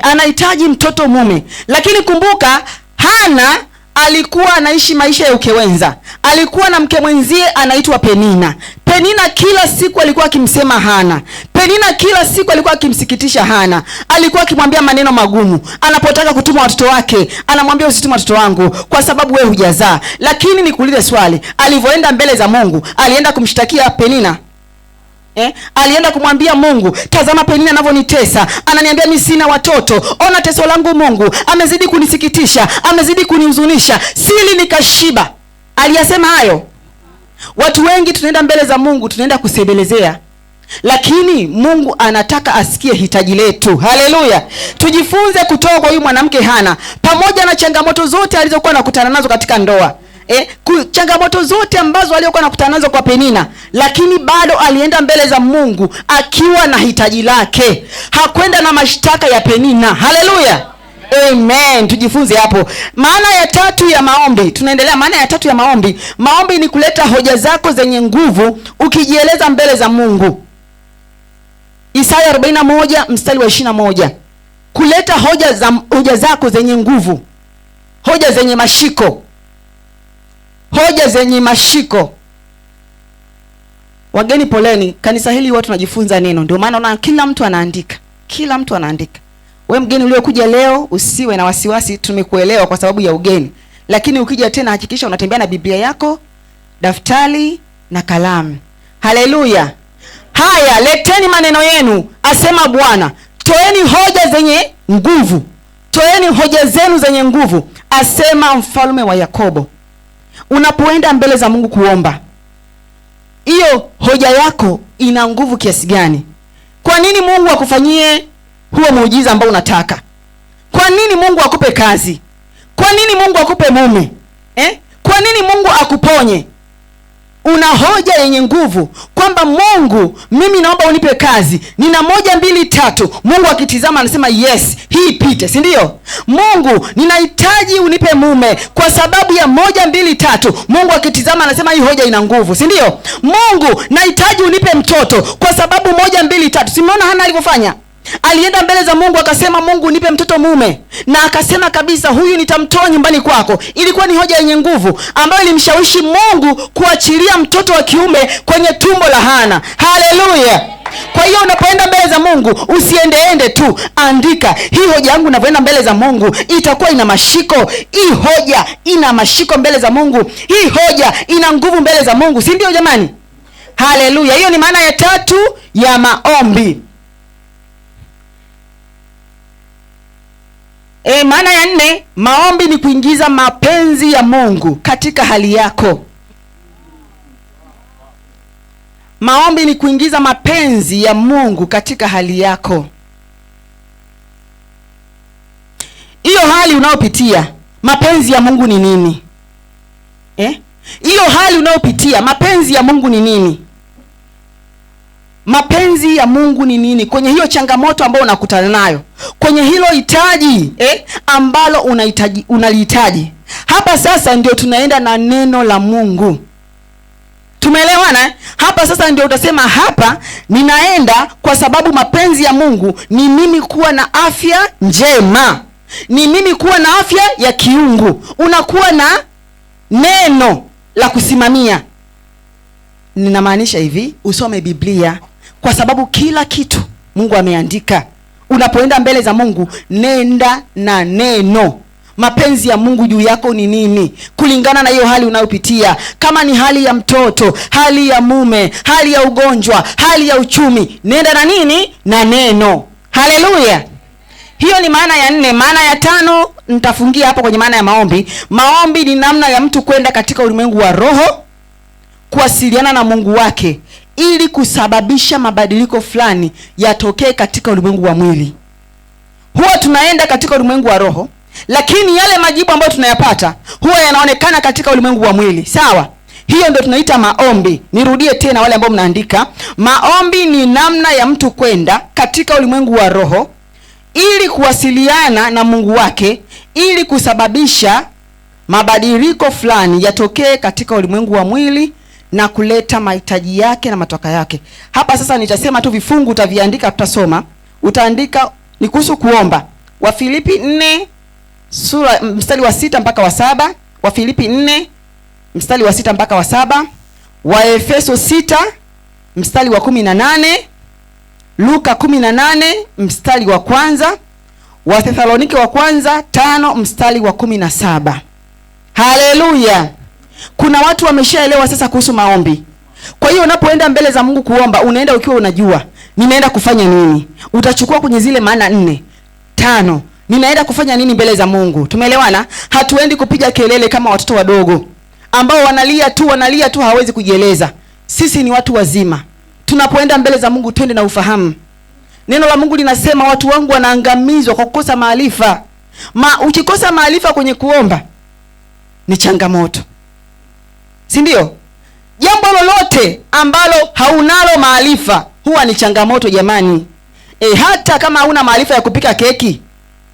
Anahitaji mtoto mume. Lakini kumbuka, Hana alikuwa anaishi maisha ya ukewenza. Alikuwa na mke mwenzie anaitwa Penina. Penina kila siku alikuwa akimsema Hana. Penina kila siku alikuwa akimsikitisha Hana. Alikuwa akimwambia maneno magumu. Anapotaka kutuma watoto wake, anamwambia usitume watoto wangu kwa sababu wewe hujazaa. Lakini nikuulize swali, alivyoenda mbele za Mungu, alienda kumshtakia Penina? Alienda kumwambia Mungu, tazama Penina anavyonitesa, ananiambia mimi sina watoto, ona teso langu Mungu, amezidi kunisikitisha, amezidi kunihuzunisha, sili nikashiba. Aliyasema hayo? Watu wengi tunaenda mbele za Mungu, tunaenda kusebelezea, lakini Mungu anataka asikie hitaji letu. Haleluya. Tujifunze kutoka kwa huyu mwanamke Hana, pamoja na changamoto zote alizokuwa anakutana nazo katika ndoa. Changamoto zote ambazo aliokuwa anakutana nazo kwa Penina, lakini bado alienda mbele za Mungu akiwa na hitaji lake. Hakwenda na mashtaka ya Penina. Haleluya. Amen. Tujifunze hapo. Maana ya tatu ya maombi. Tunaendelea. Maana ya tatu ya maombi. Maombi ni kuleta hoja zako zenye nguvu ukijieleza mbele za Mungu. Isaya 41 mstari wa 21. Kuleta hoja zako zenye nguvu. Hoja zenye mashiko. Hoja zenye mashiko. Wageni poleni, kanisa hili watu tunajifunza neno. Ndio maana unaona kila mtu anaandika. Kila mtu anaandika. Wewe mgeni uliokuja leo usiwe na wasiwasi, tumekuelewa kwa sababu ya ugeni. Lakini ukija tena hakikisha unatembea na Biblia yako, daftari na kalamu. Haleluya. Haya, leteni maneno yenu, asema Bwana. toeni hoja zenye nguvu, toeni hoja zenu zenye nguvu, asema mfalme wa Yakobo. Unapoenda mbele za Mungu kuomba, hiyo hoja yako ina nguvu kiasi gani? Kwa nini Mungu akufanyie huo muujiza ambao unataka? Kwa nini Mungu akupe kazi? Kwa nini Mungu akupe mume? Kwa nini Mungu akuponye? Una hoja yenye nguvu kwamba Mungu, mimi naomba unipe kazi, nina 1 2 3. Mungu akitizama anasema yes, hii ipite, si ndio? Mungu, ninahitaji unipe mume kwa sababu ya 1 2 3. Mungu akitizama anasema hii hoja ina nguvu, si ndio? Mungu, nahitaji unipe mtoto kwa sababu 1 2 3. Simeona Hana alivyofanya? Alienda mbele za Mungu akasema, Mungu nipe mtoto mume, na akasema kabisa huyu nitamtoa nyumbani kwako. Ilikuwa ni hoja yenye nguvu ambayo ilimshawishi Mungu kuachilia mtoto wa kiume kwenye tumbo la Hana. Haleluya! Kwa hiyo unapoenda mbele za Mungu usiendeende tu, andika hii hoja yangu ninavyoenda mbele za Mungu itakuwa ina mashiko. Hii hoja ina mashiko mbele za Mungu, hii hoja ina nguvu mbele za Mungu, si ndio jamani? Haleluya! Hiyo ni maana ya 3 ya maombi. Maana ya 4, maombi ni kuingiza mapenzi ya Mungu katika hali yako. Maombi ni kuingiza mapenzi ya Mungu katika hali yako. Hiyo hali unayopitia, mapenzi ya Mungu ni nini? Hiyo hali unayopitia, mapenzi ya Mungu ni nini? Mapenzi ya Mungu ni nini kwenye hiyo changamoto ambayo unakutana nayo, kwenye hilo hitaji ambalo unalihitaji? Hapa sasa ndio tunaenda na neno la Mungu. Tumeelewana? Hapa sasa ndio utasema hapa ninaenda kwa sababu mapenzi ya Mungu ni mimi kuwa na afya njema, ni mimi kuwa na afya ya kiungu. Unakuwa na neno la kusimamia. Ninamaanisha hivi, usome Biblia kwa sababu kila kitu Mungu ameandika. Unapoenda mbele za Mungu, nenda na neno. Mapenzi ya Mungu juu yako ni nini kulingana na hiyo hali unayopitia? Kama ni hali ya mtoto, hali ya mume, hali ya ugonjwa, hali ya uchumi, nenda na nini? Na neno. Haleluya! Hiyo ni maana ya 4. Maana ya 5 nitafungia hapo kwenye maana ya maombi. Maombi ni namna ya mtu kwenda katika ulimwengu wa roho kuwasiliana na Mungu wake ili kusababisha mabadiliko fulani yatokee katika ulimwengu wa mwili. Huwa tunaenda katika ulimwengu wa roho, lakini yale majibu ambayo tunayapata huwa yanaonekana katika ulimwengu wa mwili. Sawa? Hiyo ndio tunaita maombi. Nirudie tena wale ambao mnaandika. Maombi ni namna ya mtu kwenda katika ulimwengu wa roho ili kuwasiliana na Mungu wake ili kusababisha mabadiliko fulani yatokee katika ulimwengu wa mwili na kuleta mahitaji yake na matoka yake. Hapa sasa nitasema tu vifungu, utaviandika, tutasoma. Utaandika ni kuhusu kuomba. Wafilipi 4 mstari wa 6 mpaka wa 7. Wafilipi 4 mstari wa 6 mpaka wa 7. Waefeso 6 mstari wa 18. Luka 18 mstari wa 1. Wathesalonike wa kwanza 5 mstari wa 17. Haleluya! Kuna watu wameshaelewa sasa kuhusu maombi. Kwa hiyo unapoenda mbele za Mungu kuomba, unaenda ukiwa unajua ninaenda kufanya nini. Utachukua kwenye zile maana 4 5, ninaenda kufanya nini mbele za Mungu. Tumeelewana? Hatuendi kupiga kelele kama watoto wadogo ambao wanalia tu hawezi kujieleza. Sisi ni watu wazima. Tunapoenda mbele za Mungu twende na ufahamu. Neno la Mungu linasema watu wangu wanaangamizwa kwa kukosa maarifa. Ukikosa maarifa kwenye kuomba ni changamoto, si ndio? Jambo lolote ambalo haunalo maarifa huwa ni changamoto jamani. Hata kama hauna maarifa ya kupika keki,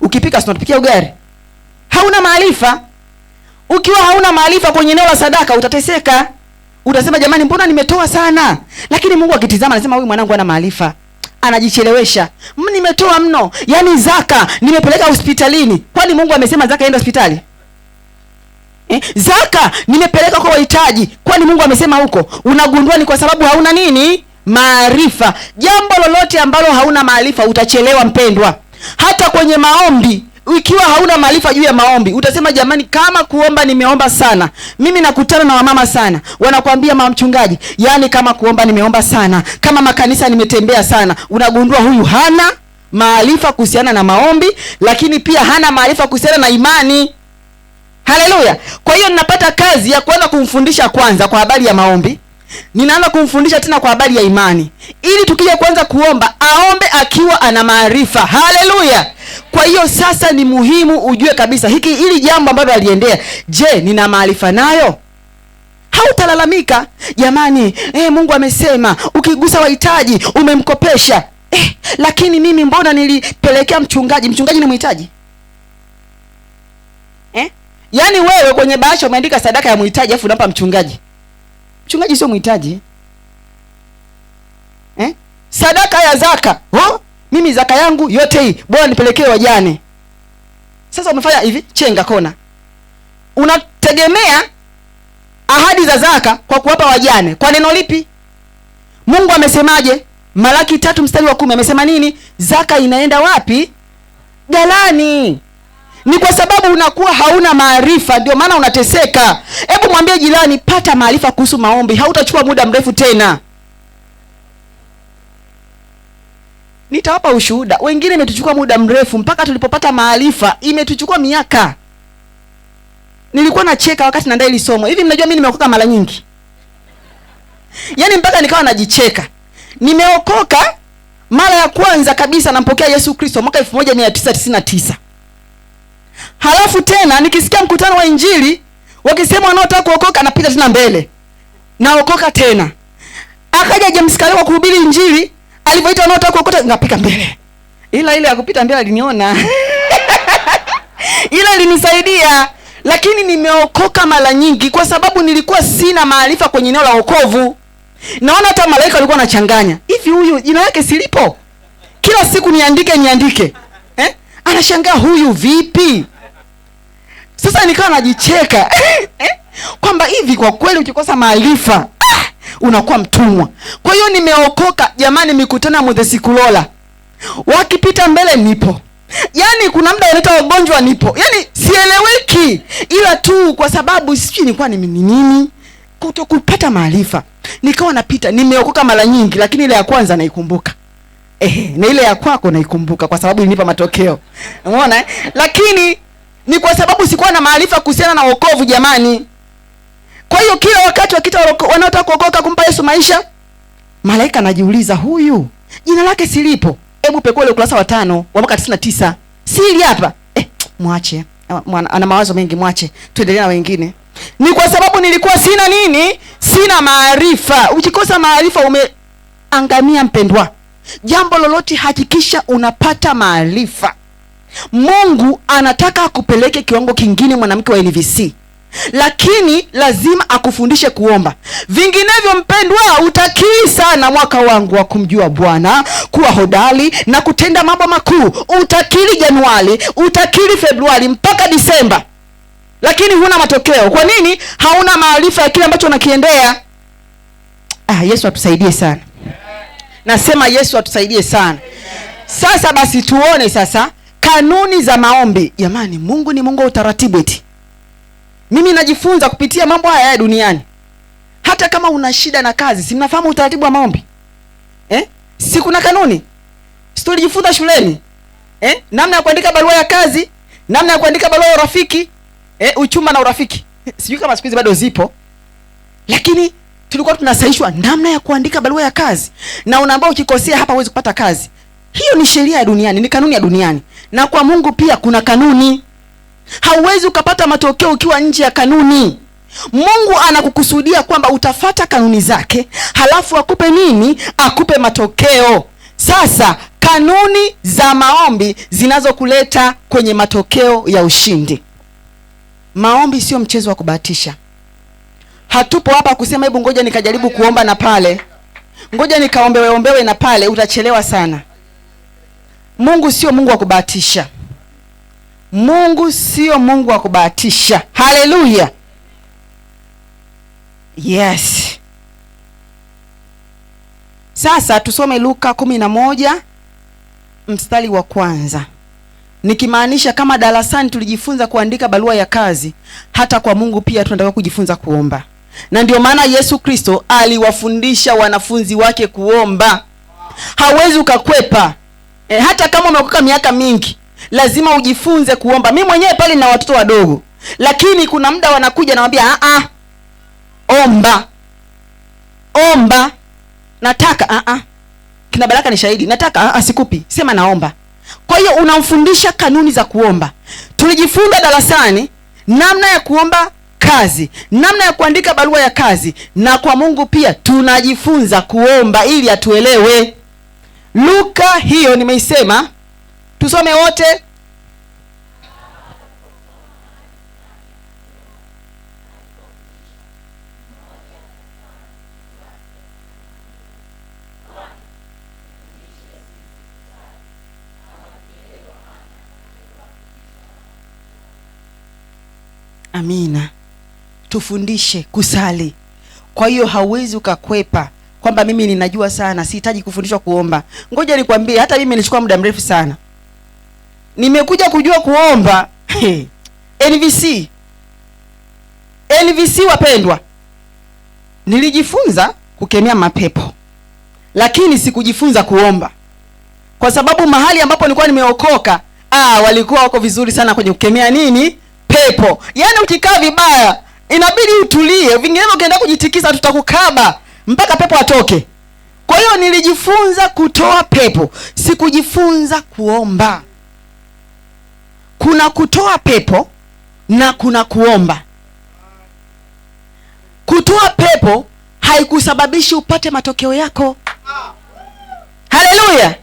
ukipika sio unapikia ugali. Hauna maarifa. Ukiwa hauna maarifa kwenye eneo la sadaka utateseka. Utasema jamani, mbona nimetoa sana? Lakini Mungu akitizama anasema huyu mwanangu ana maarifa. Anajichelewesha. Nimetoa mno. Yaani zaka nimepeleka hospitalini. Kwani Mungu amesema zaka iende hospitali? Zaka nimepeleka kwa wahitaji. Kwani Mungu amesema huko? Unagundua ni kwa sababu hauna nini? Maarifa. Jambo lolote ambalo hauna maarifa utachelewa mpendwa. Hata kwenye maombi, ikiwa hauna maarifa juu ya maombi, utasema jamani, kama kuomba nimeomba sana. Mimi nakutana na wamama sana, wanakuambia mama mchungaji, yani kama kuomba nimeomba sana, kama makanisa nimetembea sana. Unagundua huyu hana maarifa kuhusiana na maombi, lakini pia hana maarifa kuhusiana na imani. Haleluya. Kwa hiyo ninapata kazi ya kuanza kumfundisha kwanza kwa habari ya maombi, ninaanza kumfundisha tena kwa habari ya imani, ili tukija kuanza kuomba aombe akiwa ana maarifa. Haleluya. Kwa hiyo sasa ni muhimu ujue kabisa hili jambo ambalo aliendea, je, nina maarifa nayo? Hautalalamika, jamani, Mungu amesema ukigusa wahitaji umemkopesha. Lakini mimi mbona nilipelekea mchungaji? Mchungaji ni mhitaji? Yaani wewe kwenye bahasha umeandika sadaka ya mhitaji afu unampa mchungaji. Mchungaji sio mhitaji. Sadaka ya zaka. Mimi zaka yangu yote hii bora nipelekee wajane. Sasa umefanya hivi, chenga kona. Unategemea ahadi za zaka kwa kuwapa wajane. Kwa neno lipi? Mungu amesemaje? Malaki 3:10 amesema nini? Zaka inaenda wapi? Ghalani. Ni kwa sababu unakuwa hauna maarifa, ndio maana unateseka. Hebu mwambie jirani, pata maarifa kuhusu maombi, hautachukua muda mrefu tena. Nitawapa ushuhuda. Wengine imetuchukua muda mrefu, mpaka tulipopata maarifa imetuchukua miaka. Nilikuwa nacheka wakati naandaa hili somo. Hivi mnajua mimi nimeokoka mara nyingi? Yaani mpaka nikawa najicheka. Nimeokoka mara ya kwanza kabisa nampokea Yesu Kristo mwaka 1999. Halafu tena nikisikia mkutano wa injili wakisema wanaotaka kuokoka, napita tena mbele, naokoka tena. Akaja James Kalewa kuhubiri injili, alipoita wanaotaka kuokoka ngapika mbele. Ila ile ya kupita mbele aliniona. Ila ilinisaidia. Lakini nimeokoka mara nyingi kwa sababu nilikuwa sina maarifa kwenye eneo la wokovu. Naona hata malaika walikuwa wanachanganya. Hivi huyu jina lake silipo? Kila siku niandike. Anashangaa huyu vipi? Sasa nikawa najicheka. Kwamba hivi kwa kweli ukikosa maarifa unakuwa mtumwa. Kwa hiyo nimeokoka jamani, mikutana Muthesikulola. Wakipita mbele nipo. Yaani kuna muda wanaleta wagonjwa nipo. Yaani sieleweki. Ila tu kwa sababu sijui nilikuwa ni nini kutokupata maarifa. Nikawa napita. Nimeokoka mara nyingi, lakini ile ya kwanza naikumbuka. Na ile ya kwako naikumbuka kwa sababu ilinipa matokeo. Umeona? Lakini ni kwa sababu sikuwa na maarifa kuhusiana na wokovu jamani. Kwa hiyo kila wakati wanaotaka kuokoka kumpa Yesu maisha, malaika anajiuliza huyu jina lake silipo. Hebu pekua ile ukurasa wa 5 wa mwaka 99. Sili hapa. Mwache. Ana mawazo mengi, mwache. Tuendelee na wengine. Ni kwa sababu nilikuwa sina nini? Sina maarifa. Ukikosa maarifa umeangamia mpendwa. Jambo lolote hakikisha unapata maarifa. Mungu anataka akupeleke kiwango kingine, mwanamke wa NVC. Lakini lazima akufundishe kuomba. Vinginevyo mpendwa, utakiri sana mwaka wangu wa kumjua Bwana, kuwa hodari na kutenda mambo makuu. Utakiri Januari, utakiri Februari mpaka Disemba. Lakini huna matokeo. Kwa nini? Hauna maarifa ya kile ambacho unakiendea. Yesu atusaidie sana. Nasema Yesu atusaidie sana. Sasa basi tuone sasa kanuni za maombi. Jamani, Mungu ni Mungu wa utaratibu eti. Mimi najifunza kupitia mambo haya ya duniani. Hata kama una shida na kazi, si mnafahamu utaratibu wa maombi? Si kuna kanuni? Si tulijifunza shuleni? Namna ya kuandika barua ya kazi, namna ya kuandika barua ya urafiki, uchumba na urafiki. Sijui kama siku hizi bado zipo. Lakini tulikuwa tunasahishwa namna ya kuandika barua ya kazi. Na unaambia ukikosea hapa huwezi kupata kazi. Hiyo ni sheria ya duniani, ni kanuni ya duniani. Na kwa Mungu pia kuna kanuni. Hauwezi ukapata matokeo ukiwa nje ya kanuni. Mungu anakukusudia kwamba utafata kanuni zake, halafu akupe nini? Akupe matokeo. Sasa kanuni za maombi zinazokuleta kwenye matokeo ya ushindi. Maombi sio mchezo wa kubahatisha. Hatupo hapa kusema hebu ngoja nikajaribu kuomba na pale, ngoja nikaombewe na pale. Utachelewa sana. Mungu sio Mungu wa kubahatisha. Mungu sio Mungu wa kubahatisha. Haleluya. Yes. Sasa tusome Luka 11 mstari wa 1. Nikimaanisha kama darasani tulijifunza kuandika barua ya kazi, hata kwa Mungu pia tunataka kujifunza kuomba. Na ndio maana Yesu Kristo aliwafundisha wanafunzi wake kuomba. Hawezi ukakwepa. Hata kama umeokoka miaka mingi, lazima ujifunze kuomba. Mimi mwenyewe pale na watoto wadogo, lakini kuna muda wanakuja nawaambia omba, nataka kina Baraka ni shahidi, nataka sikupi, sema naomba. Kwa hiyo unamfundisha kanuni za kuomba. Tulijifunza darasani namna ya kuomba kazi, namna ya kuandika barua ya kazi, na kwa Mungu pia tunajifunza kuomba ili atuelewe. Luka hiyo nimeisema, tusome wote. Amina. Tufundishe kusali. Kwa hiyo hauwezi ukakwepa kwamba mimi ninajua sana, sihitaji kufundishwa kuomba. Ngoja nikwambie, hata mimi nilichukua muda mrefu sana. Nimekuja kujua kuomba NVC wapendwa. Nilijifunza kukemea mapepo, lakini sikujifunza kuomba. Kwa sababu mahali ambapo nilikuwa nimeokoka, walikuwa wako vizuri sana kwenye kukemea nini? Pepo. Yaani ukikaa vibaya inabidi utulie, vinginevyo ukienda kujitikisa tutakukaba mpaka pepo atoke. Kwa hiyo nilijifunza kutoa pepo, sikujifunza kuomba. Kuna kutoa pepo na kuna kuomba. Kutoa pepo haikusababishi upate matokeo yako. Haleluya.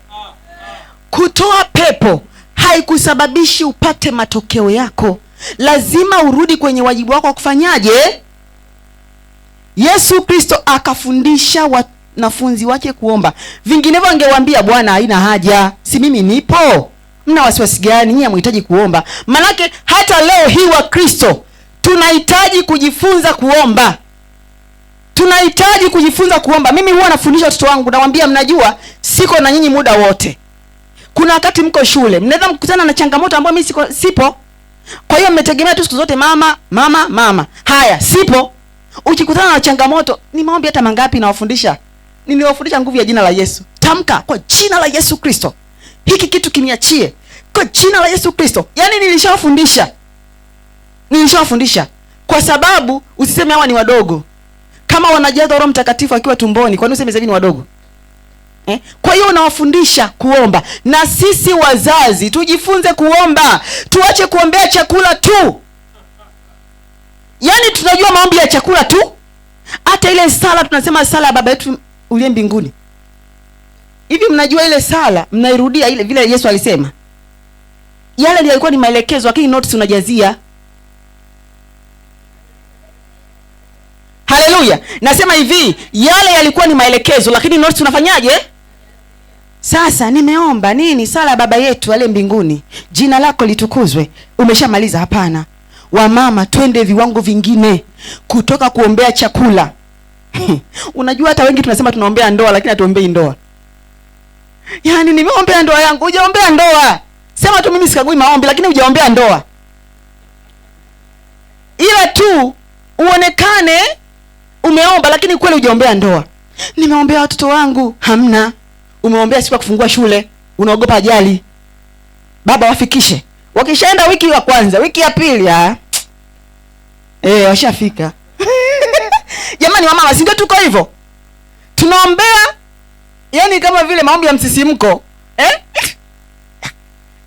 Kutoa pepo haikusababishi upate matokeo yako. Lazima urudi kwenye wajibu wako wa kufanyaje? Yesu Kristo akafundisha wanafunzi wake kuomba. Vinginevyo angewaambia, Bwana haina haja, si mimi nipo, mna wasiwasi gani nyinyi mnahitaji kuomba? Manake hata leo hii wa Kristo tunahitaji kujifunza kuomba. Tunahitaji kujifunza kuomba. Mimi huwa nafundisha watoto wangu, nawaambia, mnajua siko na nyinyi muda wote. Kuna wakati mko shule, mnaweza mkutana na changamoto ambayo mimi sipo. Kwa hiyo mmetegemea tu siku zote mama. Haya, sipo. Ukikutana na changamoto, ni maombi hata mangapi nawafundisha? Niliwafundisha nguvu ya jina la Yesu. Tamka kwa jina la Yesu Kristo, hiki kitu kiniachie kwa jina la Yesu Kristo. Yaani nilishawafundisha kwa sababu usiseme hawa ni wadogo. Kama wanajaza Roho Mtakatifu akiwa tumboni, kwa nini useme hivi ni wadogo? Kwa hiyo unawafundisha kuomba. Na sisi wazazi tujifunze kuomba. Tuache kuombea chakula tu. Yaani tunajua maombi ya chakula tu. Hata ile sala tunasema sala ya Baba yetu uliye mbinguni. Hivi mnajua ile sala mnairudia ile vile Yesu alisema? Yale yalikuwa ni maelekezo, lakini notes unajazia. Haleluya. Nasema hivi, yale yalikuwa ni maelekezo, lakini notes tunafanyaje? Sasa nimeomba nini? Sala Baba yetu aliye mbinguni, jina lako litukuzwe. Umeshamaliza? Hapana. Wamama, twende viwango vingine kutoka kuombea chakula. Unajua hata wengi tunasema tunaombea ndoa, lakini hatuombei ndoa. Yaani nimeombea ndoa yangu, hujaombea ndoa. Sema tu mimi sikagui maombi, lakini hujaombea ndoa. Ila tu uonekane umeomba, lakini kweli hujaombea ndoa. Nimeombea watoto wangu, hamna. Umeombea siku ya kufungua shule, unaogopa ajali. Baba wafikishe. Wakishaenda wiki ya kwanza, wiki ya pili washafika. Jamani mama, si ndio tuko hivyo? Tunaombea yani kama vile maombi ya msisimko.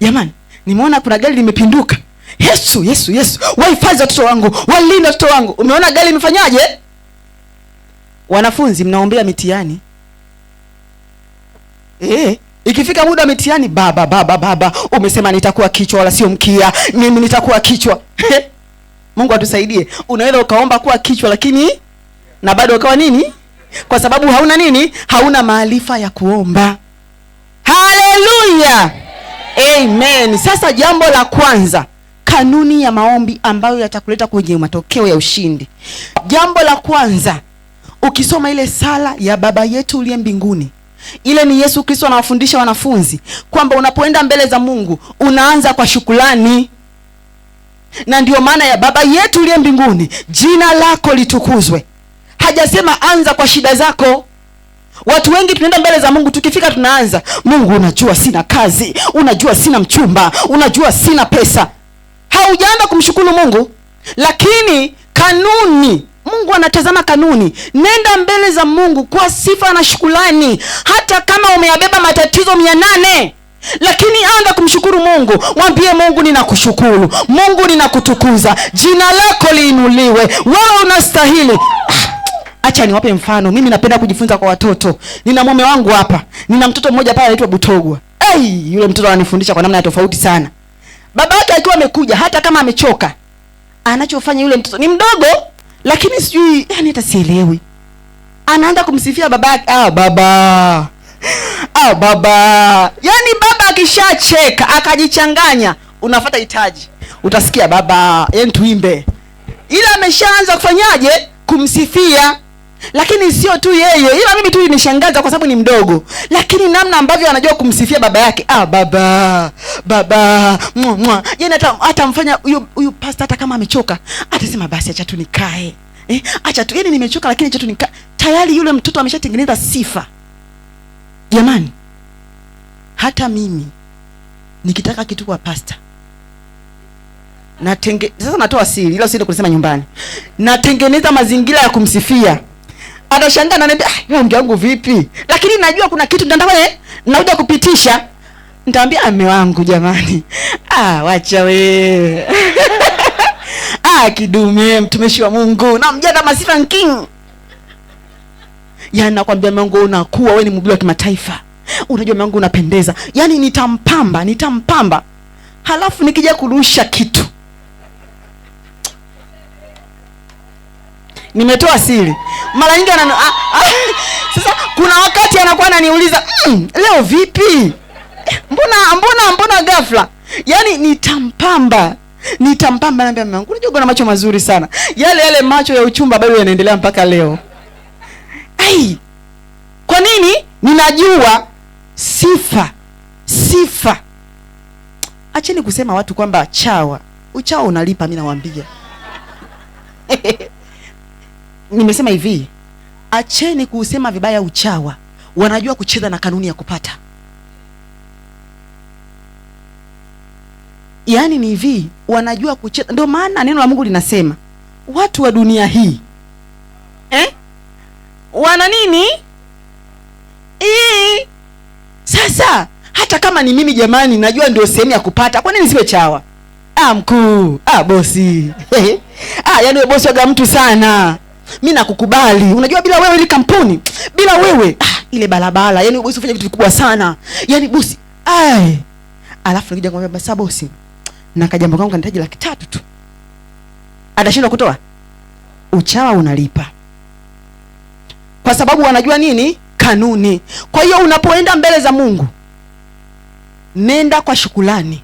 Jamani, nimeona kuna gari limepinduka. Yesu, wahifadhi watoto wangu, walinde watoto wangu. Umeona gari limefanyaje? Wanafunzi mnaombea mitihani. Ikifika muda wa mitihani, baba, umesema nitakuwa kichwa wala sio mkia. Mimi nitakuwa kichwa. Mungu atusaidie. Unaweza ukaomba kuwa kichwa lakini na bado ukawa nini? Kwa sababu hauna nini? Hauna maarifa ya kuomba. Haleluya. Amen. Sasa jambo la kwanza, kanuni ya maombi ambayo yatakuleta kwenye matokeo ya ushindi. Jambo la kwanza, ukisoma ile sala ya Baba yetu uliye mbinguni, ile ni Yesu Kristo anawafundisha wanafunzi kwamba unapoenda mbele za Mungu unaanza kwa shukrani. Na ndio maana ya Baba yetu uliye mbinguni, jina lako litukuzwe. Hajasema anza kwa shida zako. Watu wengi tunaenda mbele za Mungu, tukifika tunaanza, Mungu unajua sina kazi, unajua sina mchumba, unajua sina pesa. Haujaanza kumshukuru Mungu. Lakini kanuni, Mungu anatazama kanuni. Nenda mbele za Mungu kwa sifa na shukrani, hata kama umeyabeba matatizo 800. Lakini anza kumshukuru Mungu. Mwambie Mungu, ninakushukuru. Mungu, ninakutukuza. Jina lako liinuliwe. Wewe unastahili. Acha niwape mfano. Mimi napenda kujifunza kwa watoto. Nina mume wangu hapa. Nina mtoto mmoja pale anaitwa Butogwa. Yule mtoto ananifundisha kwa namna ya tofauti sana. Baba yake akiwa amekuja, hata kama amechoka, anachofanya yule mtoto ni mdogo, lakini sijui, yani hata sielewi. Anaanza kumsifia babake. Baba. Yani baba akishacheka, akajichanganya, unafuata hitaji, utasikia baba, yani tuimbe. Ila ameshaanza kufanyaje? Kumsifia. Lakini sio tu yeye, ila mimi tu nishangaza kwa sababu ni mdogo, lakini namna ambavyo anajua kumsifia baba yake. Baba yani hata mfanya huyu pastor, hata kama amechoka atasema basi acha tu nikae, acha tu, yani nimechoka lakini acha tu nikae. Tayari yule mtoto ameshatengeneza sifa. Jamani, hata mimi nikitaka kitu kwa pastor, sasa natoa siri, ila usiende kusema nyumbani, natengeneza mazingira ya kumsifia. Atashangaa na niambia, mke wangu vipi? Lakini najua kuna kitu nataka nakuja kupitisha. Nitamwambia, mume wangu jamani, wacha we. Kidume, mtumishi wa Mungu, na mjada masifa king. Yani nakwambia Mungu, unakuwa wewe ni mhubiri wa kimataifa. Unajua Mungu unapendeza. Yani nitampamba. Halafu nikija kurusha kitu, nimetoa siri. Mara nyingi sasa kuna wakati anakuwa ananiuliza, leo vipi? Mbona ghafla? Yani nitampamba. Naambia Mungu, unajua una macho mazuri sana. Yale macho ya uchumba bado yanaendelea mpaka leo. Kwa nini? Ninajua sifa. Acheni kusema watu kwamba uchawa unalipa, mimi nawaambia. Nimesema hivi, acheni kusema vibaya uchawa. Wanajua kucheza na kanuni ya kupata. Yani ni hivi, wanajua kucheza. Ndio maana neno la Mungu linasema watu wa dunia hii wana nini? Sasa hata kama ni mimi jamani, najua ndio sehemu ya kupata. Kwa nini siwe chawa? Mkuu, bosi. Yani bosi waga mtu sana. Mimi nakukubali. Unajua bila wewe ile kampuni, bila wewe ile barabara, yani bosi ufanya vitu vikubwa sana. Yani bosi, alafu nikija kumwambia basi bosi, na kajambo kangu kanahitaji 300,000 tu. Atashindwa kutoa? Uchawa unalipa. Kwa sababu wanajua nini? Kanuni. Kwa hiyo unapoenda mbele za Mungu, nenda kwa shukrani.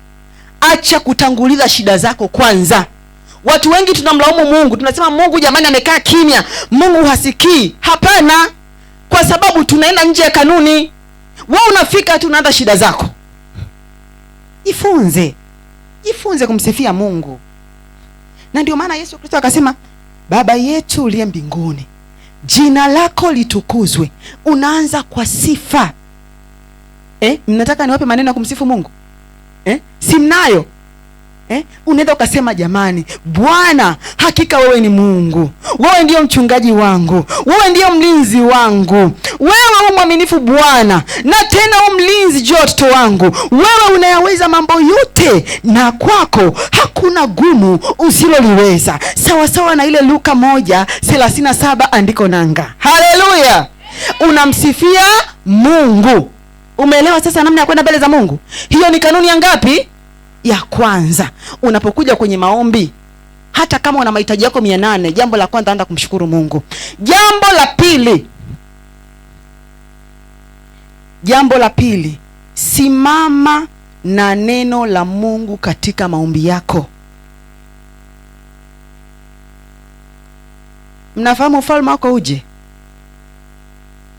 Acha kutanguliza shida zako kwanza. Watu wengi tunamlaumu Mungu. Tunasema Mungu jamani amekaa kimya, Mungu hasikii. Hapana. Kwa sababu tunaenda nje ya kanuni. Wewe unafika tu unaanza shida zako. Jifunze kumsifia Mungu. Na ndio maana Yesu Kristo akasema, Baba yetu uliye mbinguni, jina lako litukuzwe. Unaanza kwa sifa. Mnataka niwape maneno ya kumsifu Mungu? Si mnayo? Unaweza ukasema jamani, Bwana hakika wewe ni Mungu. Wewe ndio mchungaji wangu. Wewe ndio mlinzi wangu. Wewe mwaminifu Bwana. Na tena mlinzi juu ya watoto wangu. Wewe unayaweza mambo yote, na kwako hakuna gumu usiloliweza. Sawa sawa na ile Luka 1:37 andiko nanga. Haleluya. Unamsifia Mungu. Umeelewa sasa namna ya kwenda mbele za Mungu? Hiyo ni kanuni ya ngapi? Ya kwanza. Unapokuja kwenye maombi, hata kama una mahitaji yako 800, jambo la kwanza anza kumshukuru Mungu. Jambo la pili, simama na neno la Mungu katika maombi yako. Mnafahamu ufalme wako uje,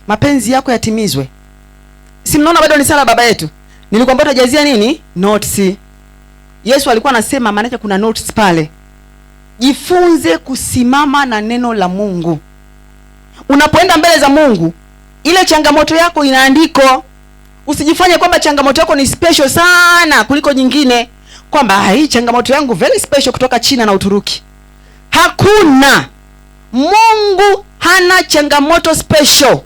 mapenzi yako yatimizwe. Si mnaona bado ni sala baba yetu? Nilikwambia utajazia nini? Notes. Yesu alikuwa anasema, maana yake kuna notes pale. Jifunze kusimama na neno la Mungu. Unapoenda mbele za Mungu, Ile changamoto yako ina andiko. Usijifanye kwamba changamoto yako ni special sana kuliko nyingine, kwamba hii changamoto yangu very special kutoka China na Uturuki. Hakuna. Mungu hana changamoto special.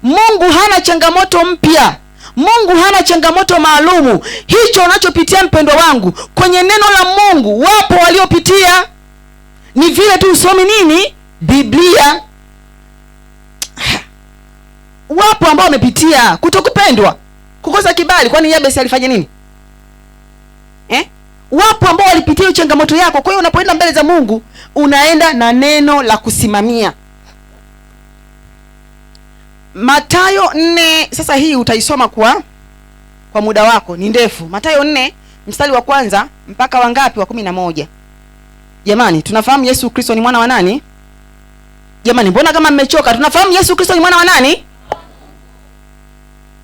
Mungu hana changamoto mpya. Mungu hana changamoto maalumu. Hicho unachopitia mpendwa wangu, kwenye neno la Mungu wapo waliopitia. Ni vile tu usomi nini? Biblia. Wapo ambao wamepitia kutokupendwa, kukosa kibali. Kwani Yabesi alifanya nini? Wapo ambao walipitia changamoto yako. Kwa hiyo unapoenda mbele za Mungu, unaenda na neno la kusimamia. Mathayo 4, sasa hii utaisoma kwa muda wako, ni ndefu. Mathayo 4 mstari wa kwanza mpaka wangapi? Wa 11. Jamani, tunafahamu Yesu Kristo ni mwana wa nani? Jamani, mbona kama mmechoka? Tunafahamu Yesu Kristo ni mwana wa nani?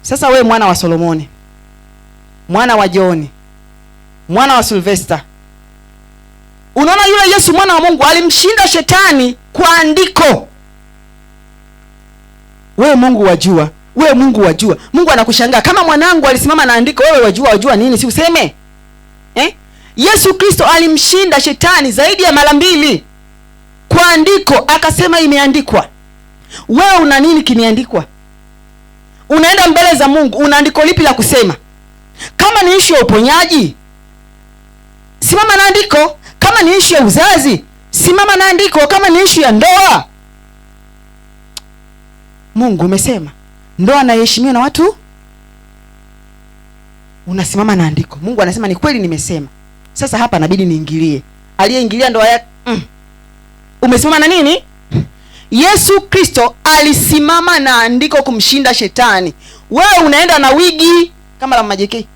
Sasa we mwana wa Solomoni, mwana wa John, mwana wa Sylvester. Unaona yule Yesu mwana wa Mungu alimshinda shetani kwa andiko. Wewe Mungu wajua, wewe Mungu wajua. Mungu anakushangaa kama mwanangu alisimama na andiko, wewe wajua nini? Si useme? Yesu Kristo alimshinda shetani zaidi ya mara 2 kwa andiko, akasema imeandikwa. Wewe una nini kimeandikwa? Unaenda mbele za Mungu, una andiko lipi la kusema? Kama ni issue ya uponyaji, simama na andiko. Kama ni issue ya uzazi, simama na andiko. Kama ni issue ya ndoa, Mungu umesema ndoa na heshimiwa na watu, unasimama na andiko. Mungu anasema ni kweli nimesema. Sasa hapa inabidi niingilie. Aliyeingilia ndoa yake, umesimama na nini? Yesu Kristo alisimama na andiko kumshinda shetani. Wewe unaenda na wigi kama la majeki.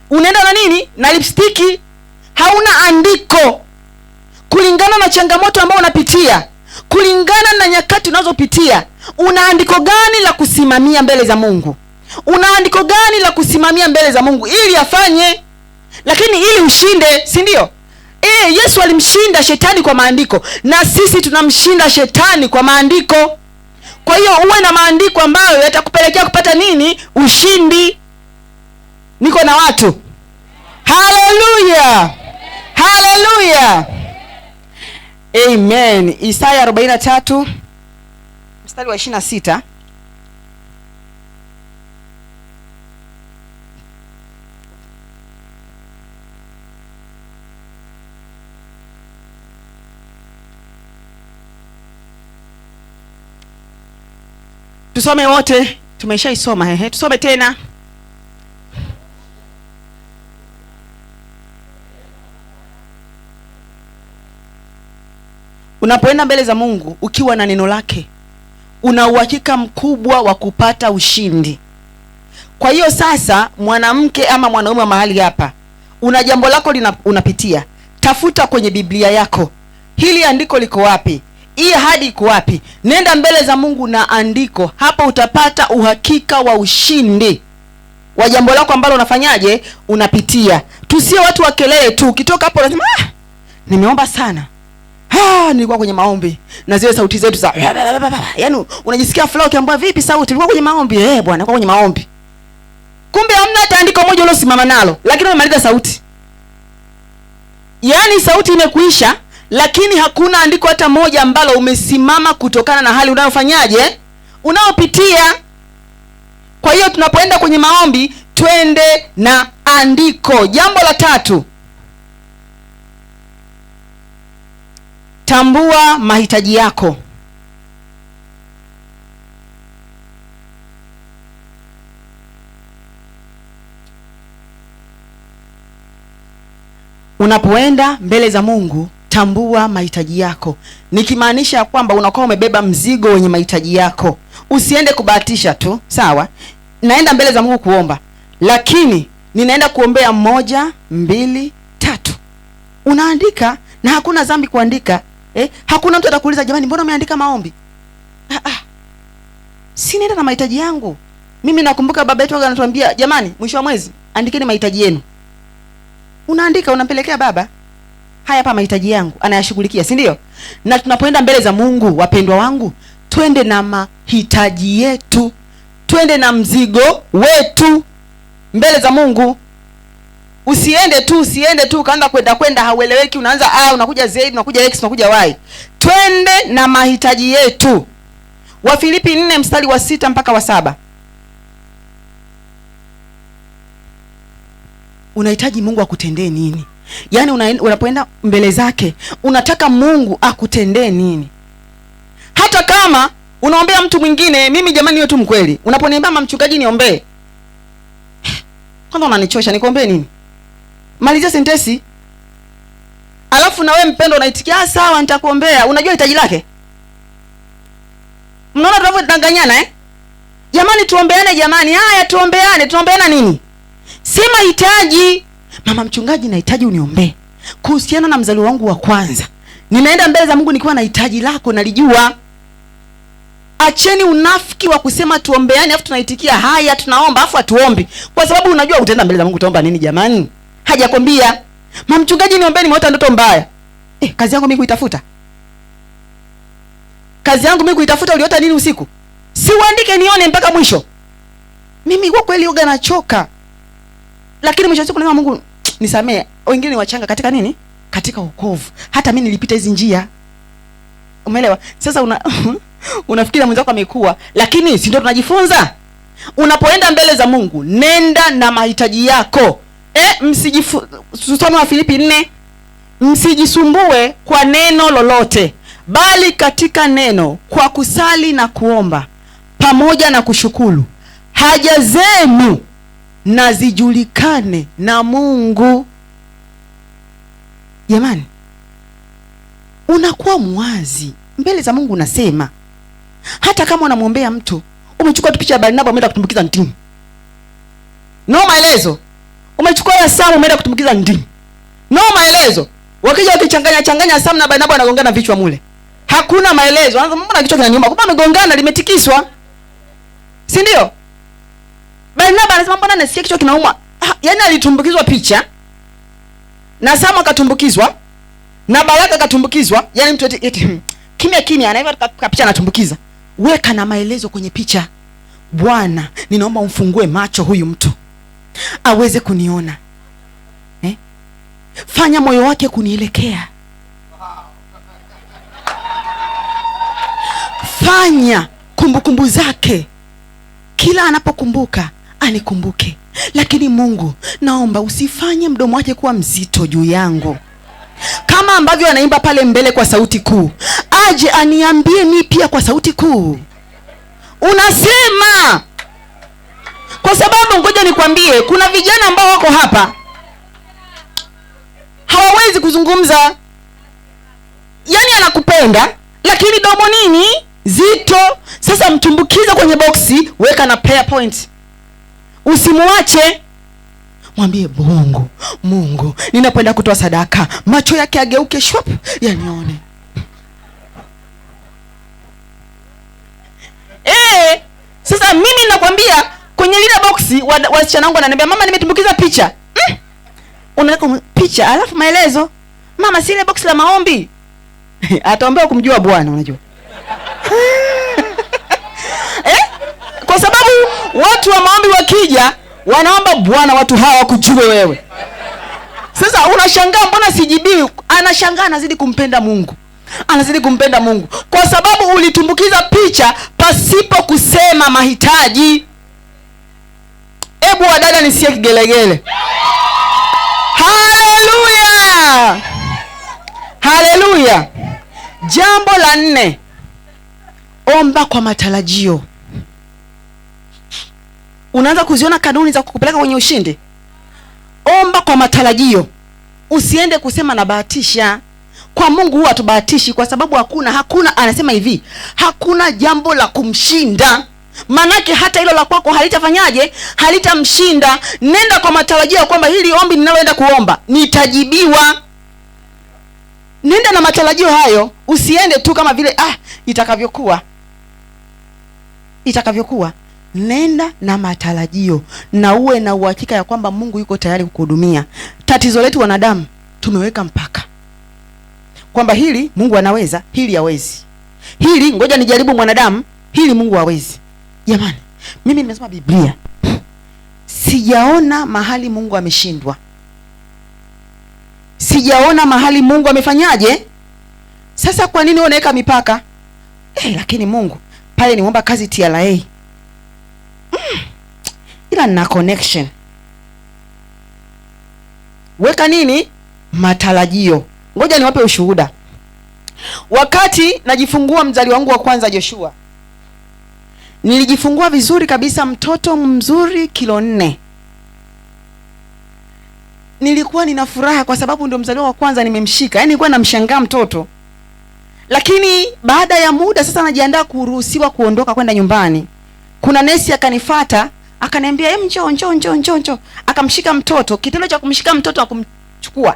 Unaenda na nini? Na lipstiki. Hauna andiko. Kulingana na changamoto ambayo unapitia, kulingana na nyakati unazopitia, una andiko gani la kusimamia mbele za Mungu? Una andiko gani la kusimamia mbele za Mungu ili afanye? Lakini ili ushinde, si ndio? Yesu alimshinda shetani kwa maandiko, na sisi tunamshinda shetani kwa maandiko. Kwa hiyo uwe na maandiko ambayo yatakupelekea kupata nini? Ushindi. Niko na watu. Haleluya. Haleluya. Amen. Isaya 43 mstari wa 26. Tusome wote, tumeshaisoma. Tusome tena. Unapoenda mbele za Mungu ukiwa na neno lake, una uhakika mkubwa wa kupata ushindi. Kwa hiyo sasa, mwanamke ama mwanaume mahali hapa, una jambo lako unapitia, tafuta kwenye Biblia yako, hili andiko liko wapi? Hii ahadi iko wapi? Nenda mbele za Mungu na andiko. Hapo utapata uhakika wa ushindi wa jambo lako ambalo unafanyaje? Unapitia. Tusio watu wa kelele tu. Ukitoka hapo unasema nimeomba sana. Nilikuwa kwenye maombi. Na zile sauti zetu za yaani unajisikia flow ukiambiwa vipi sauti? Nilikuwa kwenye maombi. Bwana, nilikuwa kwenye maombi. Kumbe hamna hata andiko moja ulosimama nalo, lakini umemaliza sauti. Yaani sauti imekuisha, lakini hakuna andiko hata moja ambalo umesimama kutokana na hali unayofanyaje? Unaopitia. Kwa hiyo tunapoenda kwenye maombi, twende na andiko. Jambo la 3. Tambua mahitaji yako. Unapoenda mbele za Mungu, tambua mahitaji yako. Nikimaanisha kwamba unakuwa umebeba mzigo wenye mahitaji yako. Usiende kubahatisha tu, sawa? Naenda mbele za Mungu kuomba, lakini ninaenda kuombea 1, 2, 3. Unaandika, na hakuna dhambi kuandika. Hakuna mtu atakuuliza jamani, mbona umeandika maombi? Si nenda na mahitaji yangu. Mimi nakumbuka baba yetu anatuambia, jamani, mwisho wa mwezi andikeni mahitaji yenu. Unaandika, unampelekea baba. Haya hapa mahitaji yangu, anayashughulikia, si ndio? Na tunapoenda mbele za Mungu, wapendwa wangu, twende na mahitaji yetu, twende na mzigo wetu mbele za Mungu. Usiende tu kaanza kwenda haueleweki, unaanza unakuja Z, unakuja X, unakuja Y. Twende na mahitaji yetu. Wafilipi 4 mstari wa 6 mpaka wa 7. Unahitaji Mungu akutendee nini? Yaani unapoenda mbele zake, unataka Mungu akutendee nini? Hata kama unaombea mtu mwingine, mimi jamani niwe tu mkweli. Unaponiambia mama mchungaji niombee, kwanza unanichosha, nikuombee nini? Malizia sentensi. Alafu na wewe mpendo unaitikia sawa nitakuombea. Unajua hitaji lake? Mnaona tunavyodanganyana Jamani tuombeane jamani. Haya tuombeane. Tuombeana nini? Si mahitaji. Mama mchungaji nahitaji uniombee kuhusiana na mzaliwa wangu wa kwanza. Ninaenda mbele za Mungu nikiwa na hitaji lako nalijua. Acheni unafiki wa kusema tuombeane afu tunaitikia haya tunaomba afu atuombi. Kwa sababu unajua utaenda mbele za Mungu utaomba nini jamani? Hajakwambia. Mama mchungaji niombeeni nimeota ndoto mbaya. Kazi yangu mimi kuitafuta. Kazi yangu mimi kuitafuta uliota nini usiku? Si uandike nione mpaka mwisho. Mimi kwa kweli yoga nachoka. Lakini mwisho siku naomba Mungu nisamee. Wengine ni wachanga katika nini? Katika wokovu. Hata mimi nilipita hizo njia. Umeelewa? Sasa unafikiri mwenzako amekuwa, lakini si ndio tunajifunza? Unapoenda mbele za Mungu, nenda na mahitaji yako. Tusome Wafilipi 4. Msijisumbue kwa neno lolote, bali katika neno kwa kusali na kuomba pamoja na kushukuru haja zenu na zijulikane na Mungu. Jamani, unakuwa mwazi mbele za Mungu. Unasema hata kama unamwombea mtu, umechukua picha ya Barnaba umeenda kutumbukiza ndimu, no maelezo. Umechukua ya Samu umeenda kutumbukiza ndimu, no maelezo. Wakija wakichanganya Samu na Barnaba wanagongana vichwa mule, hakuna maelezo. Anaanza mbona kichwa kinaniuma? Kumbe amegongana, limetikiswa, si ndio? Barnaba anasema mbona nasikia kichwa kinauma? Yaani alitumbukizwa picha na Samu akatumbukizwa na Baraka akatumbukizwa. Yaani mtu eti kimya anaiva picha anatumbukiza. Weka na maelezo kwenye picha. Bwana, ninaomba umfungue macho huyu mtu aweze kuniona. Fanya moyo wake kunielekea. Fanya kumbukumbu zake kila anapokumbuka anikumbuke. Lakini Mungu, naomba usifanye mdomo wake kuwa mzito juu yangu. Kama ambavyo anaimba pale mbele kwa sauti kuu, aje aniambie mimi pia kwa sauti kuu. Unasema kwa sababu ngoja nikwambie, kuna vijana ambao wako hapa hawawezi kuzungumza. Yaani anakupenda lakini domo nini? Zito. Sasa mtumbukiza kwenye boksi, weka na PowerPoint. Usimuache. Mwambie Mungu, ninapoenda kutoa sadaka, macho yake ageuke shwap yanione. Sasa mimi nakwambia kwenye lile boksi wasichana wangu wananiambia mama nimetumbukiza picha. Unaweka picha alafu maelezo. Mama si ile boksi la maombi. Ataombea kumjua Bwana unajua. Kwa sababu watu wa maombi wakija wanaomba Bwana watu hawa wakujue wewe. Sasa unashangaa mbona sijibii? Anashangaa anazidi kumpenda Mungu. Anazidi kumpenda Mungu kwa sababu ulitumbukiza picha pasipo kusema mahitaji. Ebu wadada nisikie kigelegele. Haleluya. Haleluya. Jambo la 4. Omba kwa matarajio. Unaanza kuziona kanuni za kukupeleka kwenye ushindi. Omba kwa matarajio. Usiende kusema na bahatisha. Kwa Mungu huwa tubahatishi kwa sababu hakuna anasema hivi, hakuna jambo la kumshinda. Manake hata hilo la kwako halitafanyaje? Halitamshinda. Nenda kwa matarajio kwamba hili ombi ninaloenda kuomba nitajibiwa. Nenda na matarajio hayo. Usiende tu kama vile itakavyokuwa. Nenda na matarajio na uwe na uhakika ya kwamba Mungu yuko tayari kukuhudumia. Tatizo letu wanadamu, tumeweka mpaka kwamba hili Mungu anaweza, hili hawezi. hili ngoja nijaribu mwanadamu, hili Mungu hawezi. Jamani, mimi nimesoma Biblia, sijaona mahali Mungu ameshindwa, sijaona mahali Mungu amefanyaje. Sasa kwa nini unaweka mipaka? Lakini Mungu pale niomba kazi TRA, ila na connection. Weka nini? Matarajio. Ngoja niwape ushuhuda. Wakati najifungua mzali wangu wa kwanza Joshua, nilijifungua vizuri kabisa, mtoto mzuri, kilo 4. Nilikuwa nina furaha kwa sababu ndio mzaliwa wa kwanza nimemshika. Yaani nilikuwa namshangaa mtoto. Lakini baada ya muda sasa najiandaa kuruhusiwa kuondoka kwenda nyumbani. Kuna nesi akanifuata, akaniambia, njoo. Akamshika mtoto. Kitendo cha kumshika mtoto akumchukua,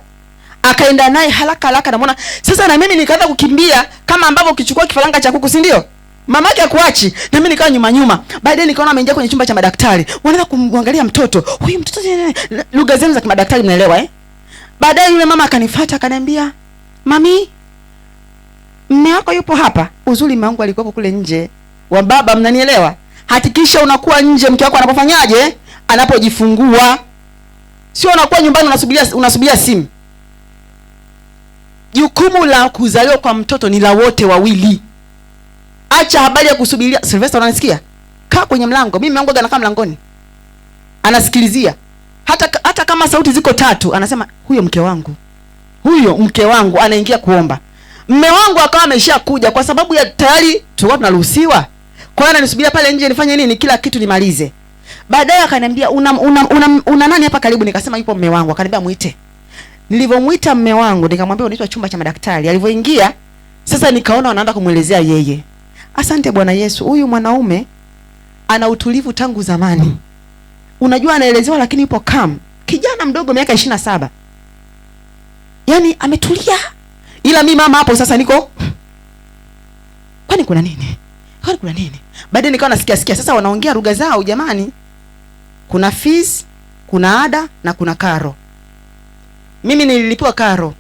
akaenda naye haraka namuona. Sasa na mimi nikaanza kukimbia kama ambavyo ukichukua kifaranga cha kuku, si ndio? Mamake akuachi, na mimi nikawa nyuma. Baadaye nikaona ameingia kwenye chumba cha madaktari. Wanaanza kumwangalia mtoto. Huyu mtoto, lugha zenu za kimadaktari mnaelewa eh? Baadaye yule mama akanifuata akaniambia, "Mami, mme wako yupo hapa." Uzuri mume wangu alikuwa kule nje. Wa baba, mnanielewa? Hakikisha unakuwa nje mke wako anapofanyaje? Anapojifungua. Sio unakuwa nyumbani unasubiria simu. Jukumu la kuzaliwa kwa mtoto ni la wote wawili. Acha habari ya kusubiria. Sylvester, unanisikia? Kaa kwenye mlango. Mimi mwangu anakaa mlangoni, anasikilizia. Hata kama sauti ziko 3, anasema huyo mke wangu anaingia kuomba. Mme wangu akawa ameshakuja kwa sababu ya tayari tulikuwa tunaruhusiwa. Kwa hiyo ananisubiria pale nje nifanye nini, kila kitu nimalize. Baadaye akaniambia, una nani hapa karibu? Nikasema yupo mme wangu. Akaniambia muite. Nilivyomuita mme wangu nikamwambia unaitwa chumba cha madaktari. Alivyoingia sasa nikaona wanaanza kumuelezea yeye. Asante Bwana Yesu, huyu mwanaume ana utulivu tangu zamani. Unajua anaelezewa lakini yupo calm. Kijana mdogo miaka 27. Yaani ametulia. Ila mimi mama hapo sasa niko, kwani kuna nini? Baadaye nikawa nasikia sasa wanaongea lugha zao jamani. Kuna fees, kuna ada na kuna karo. Mimi nililipiwa karo.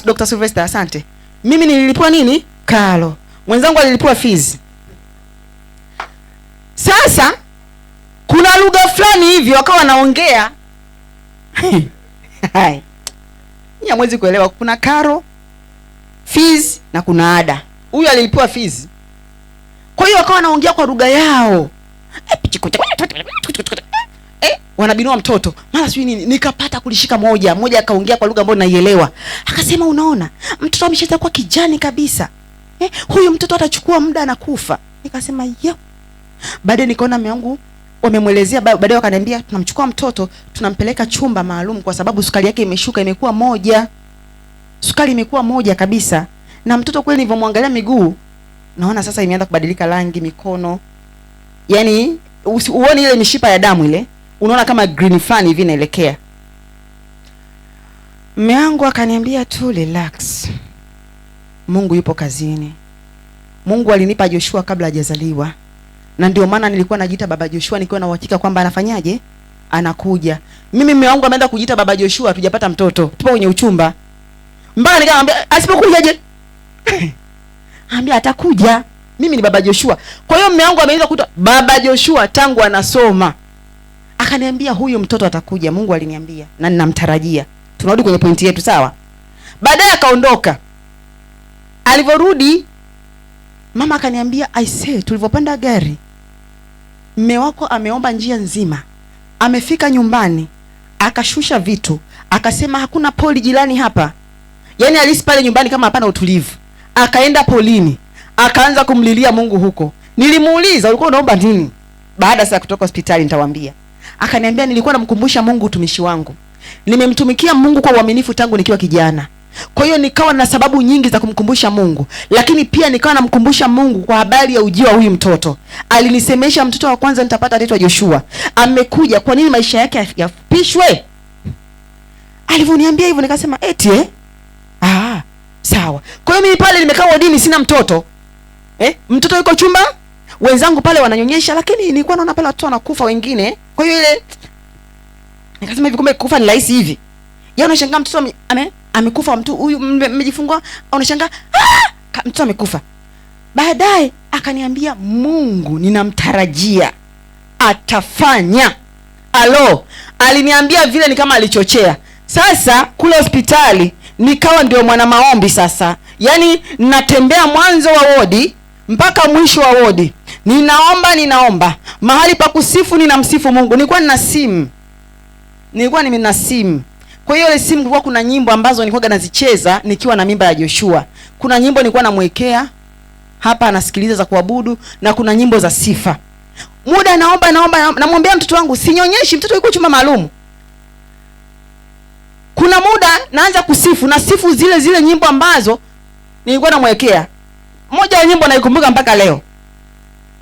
Dr. Sylvester, asante. Mimi nililipiwa nini? Karo. Mwenzangu alilipiwa fees. Sasa kuna lugha fulani hivi wakawa wanaongea. Hai. Ni hamwezi kuelewa. Kuna karo, fees na kuna ada. Huyu alilipiwa fees. Kwa hiyo wakawa wanaongea kwa lugha yao. Wanabinua mtoto. Mara sijui nini. Nikapata kulishika moja akaongea kwa lugha ambayo naielewa. Akasema unaona, mtoto ameshaanza kuwa kijani kabisa. Huyu mtoto atachukua muda na kufa. Nikasema yo. Baadaye nikaona mume wangu wamemwelezea, baadaye wakaniambia tunamchukua mtoto tunampeleka chumba maalum kwa sababu sukari yake imeshuka, imekuwa 1. Sukari imekuwa 1 kabisa. Na mtoto kweli nilivyomwangalia miguu naona sasa imeanza kubadilika rangi, mikono. Yaani uone ile mishipa ya damu ile, unaona kama green fan hivi inaelekea. Mume wangu akaniambia tu relax. Mungu yupo kazini. Mungu alinipa Joshua kabla hajazaliwa. Na ndio maana nilikuwa najiita baba Joshua nikiwa na uhakika kwamba anafanyaje? Anakuja. Mimi mume wangu ameenda kujiita baba Joshua, tujapata mtoto. Tupo kwenye uchumba. Mpaka nikamwambia asipokujaje? Ambia atakuja. Mimi ni baba Joshua. Kwa hiyo mume wangu ameanza kuita baba Joshua tangu anasoma. Akaniambia huyu mtoto atakuja, Mungu aliniambia na ninamtarajia. Tunarudi kwenye pointi yetu, sawa? Baadaye akaondoka. Alivyorudi mama akaniambia, I say, tulivopanda gari mume wako ameomba njia nzima. Amefika nyumbani, akashusha vitu, akasema hakuna poli jirani hapa. Yaani alisi pale nyumbani kama hapana utulivu. Akaenda polini, akaanza kumlilia Mungu huko. Nilimuuliza ulikuwa unaomba nini? Baada sasa kutoka hospitali nitawaambia. Akaniambia nilikuwa namkumbusha Mungu utumishi wangu. Nimemtumikia Mungu kwa uaminifu tangu nikiwa kijana. Kwa hiyo nikawa na sababu nyingi za kumkumbusha Mungu, lakini pia nikawa namkumbusha Mungu kwa habari ya ujio wa huyu mtoto. Alinisemesha mtoto wa kwanza nitapata anaitwa Joshua. Amekuja, kwa nini maisha yake yafupishwe? Alivyoniambia hivyo nikasema eti sawa. Kwa hiyo mimi pale nimekaa wodini sina mtoto. Mtoto yuko chumba, wenzangu pale wananyonyesha, lakini nilikuwa naona pale watu wanakufa wengine. Kwa hiyo ile nikasema hivi kumbe kufa ni rahisi hivi. Yeye unashangaa mtoto amekufa, mtu huyu mmejifungua, unashangaa mtoto amekufa. Baadaye akaniambia Mungu ninamtarajia atafanya. Aliniambia vile ni kama alichochea. Sasa kule hospitali nikawa ndio mwana maombi sasa. Yaani natembea mwanzo wa wodi mpaka mwisho wa wodi. Ninaomba. Mahali pa kusifu ninamsifu Mungu. Nilikuwa nina simu. Kwa hiyo ile simu kulikuwa kuna nyimbo ambazo nilikuwa nazicheza nikiwa na mimba ya Joshua. Kuna nyimbo nilikuwa namwekea hapa anasikiliza za kuabudu, na kuna nyimbo za sifa. Muda naomba, namwambia mtoto wangu sinyonyeshi, mtoto yuko chumba maalum. Kuna muda naanza kusifu, na sifu zile nyimbo ambazo nilikuwa namwekea. Moja ya nyimbo naikumbuka mpaka leo,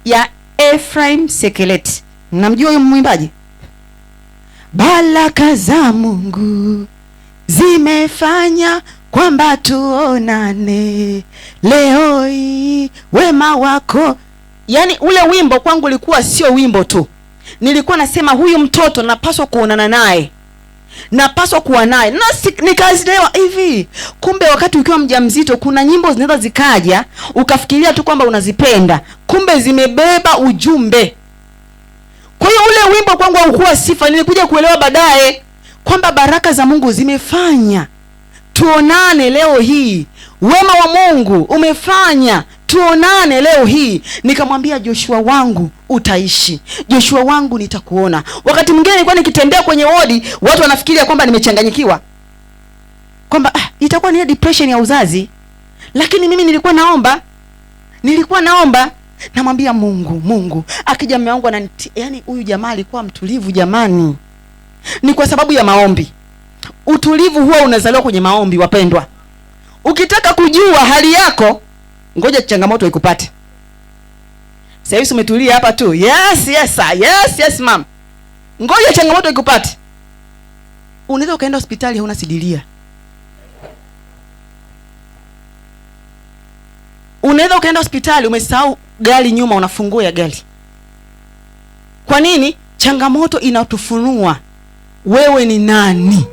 ya Ephraim Sekeleti. Mnamjua huyo mwimbaji? Baraka za Mungu zimefanya kwamba tuonane leo hii, wema wako. Yaani ule wimbo kwangu ulikuwa sio wimbo tu. Nilikuwa nasema huyu mtoto napaswa kuonana naye. Napaswa kuwa naye. Na nikazielewa hivi. Kumbe wakati ukiwa mjamzito kuna nyimbo zinaweza zikaja ukafikiria tu kwamba unazipenda. Kumbe zimebeba ujumbe. Kwa hiyo ule wimbo kwangu haukuwa sifa, nilikuja kuelewa baadaye kwamba baraka za Mungu zimefanya tuonane leo hii. Wema wa Mungu umefanya tuonane leo hii. Nikamwambia Joshua wangu utaishi. Joshua wangu nitakuona. Wakati mwingine nilikuwa nikitembea kwenye wodi, watu wanafikiria kwamba nimechanganyikiwa. Kwamba itakuwa ni depression ya uzazi. Lakini mimi nilikuwa naomba. Namwambia Mungu. Akija mume wangu yaani huyu jamaa alikuwa mtulivu jamani. Ni kwa sababu ya maombi. Utulivu huwa unazaliwa kwenye maombi wapendwa. Ukitaka kujua hali yako, ngoja changamoto ikupate. Sasa hivi umetulia hapa tu. Yes ma'am. Ngoja changamoto ikupate. Unaweza ukaenda hospitali hauna sidilia. Unaweza ukaenda hospitali umesahau gari nyuma, unafungua ya gari. Kwa nini? Changamoto inatufunua wewe ni nani.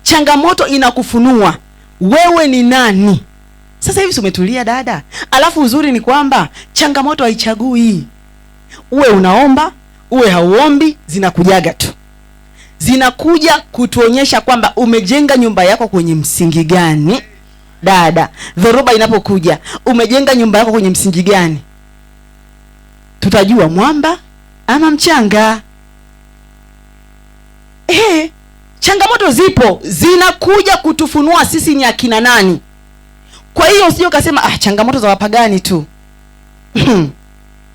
Changamoto inakufunua wewe ni nani. Sasa hivi umetulia dada. Alafu uzuri ni kwamba changamoto haichagui. Uwe unaomba, uwe hauombi, zinakujaga tu. Zinakuja kutuonyesha kwamba umejenga nyumba yako kwenye msingi gani. Dada, dhoruba inapokuja, umejenga nyumba yako kwenye msingi gani? Tutajua mwamba ama mchanga. Changamoto zipo, zinakuja kutufunua sisi ni akina nani. Kwa hiyo usije ukasema changamoto za wapagani tu.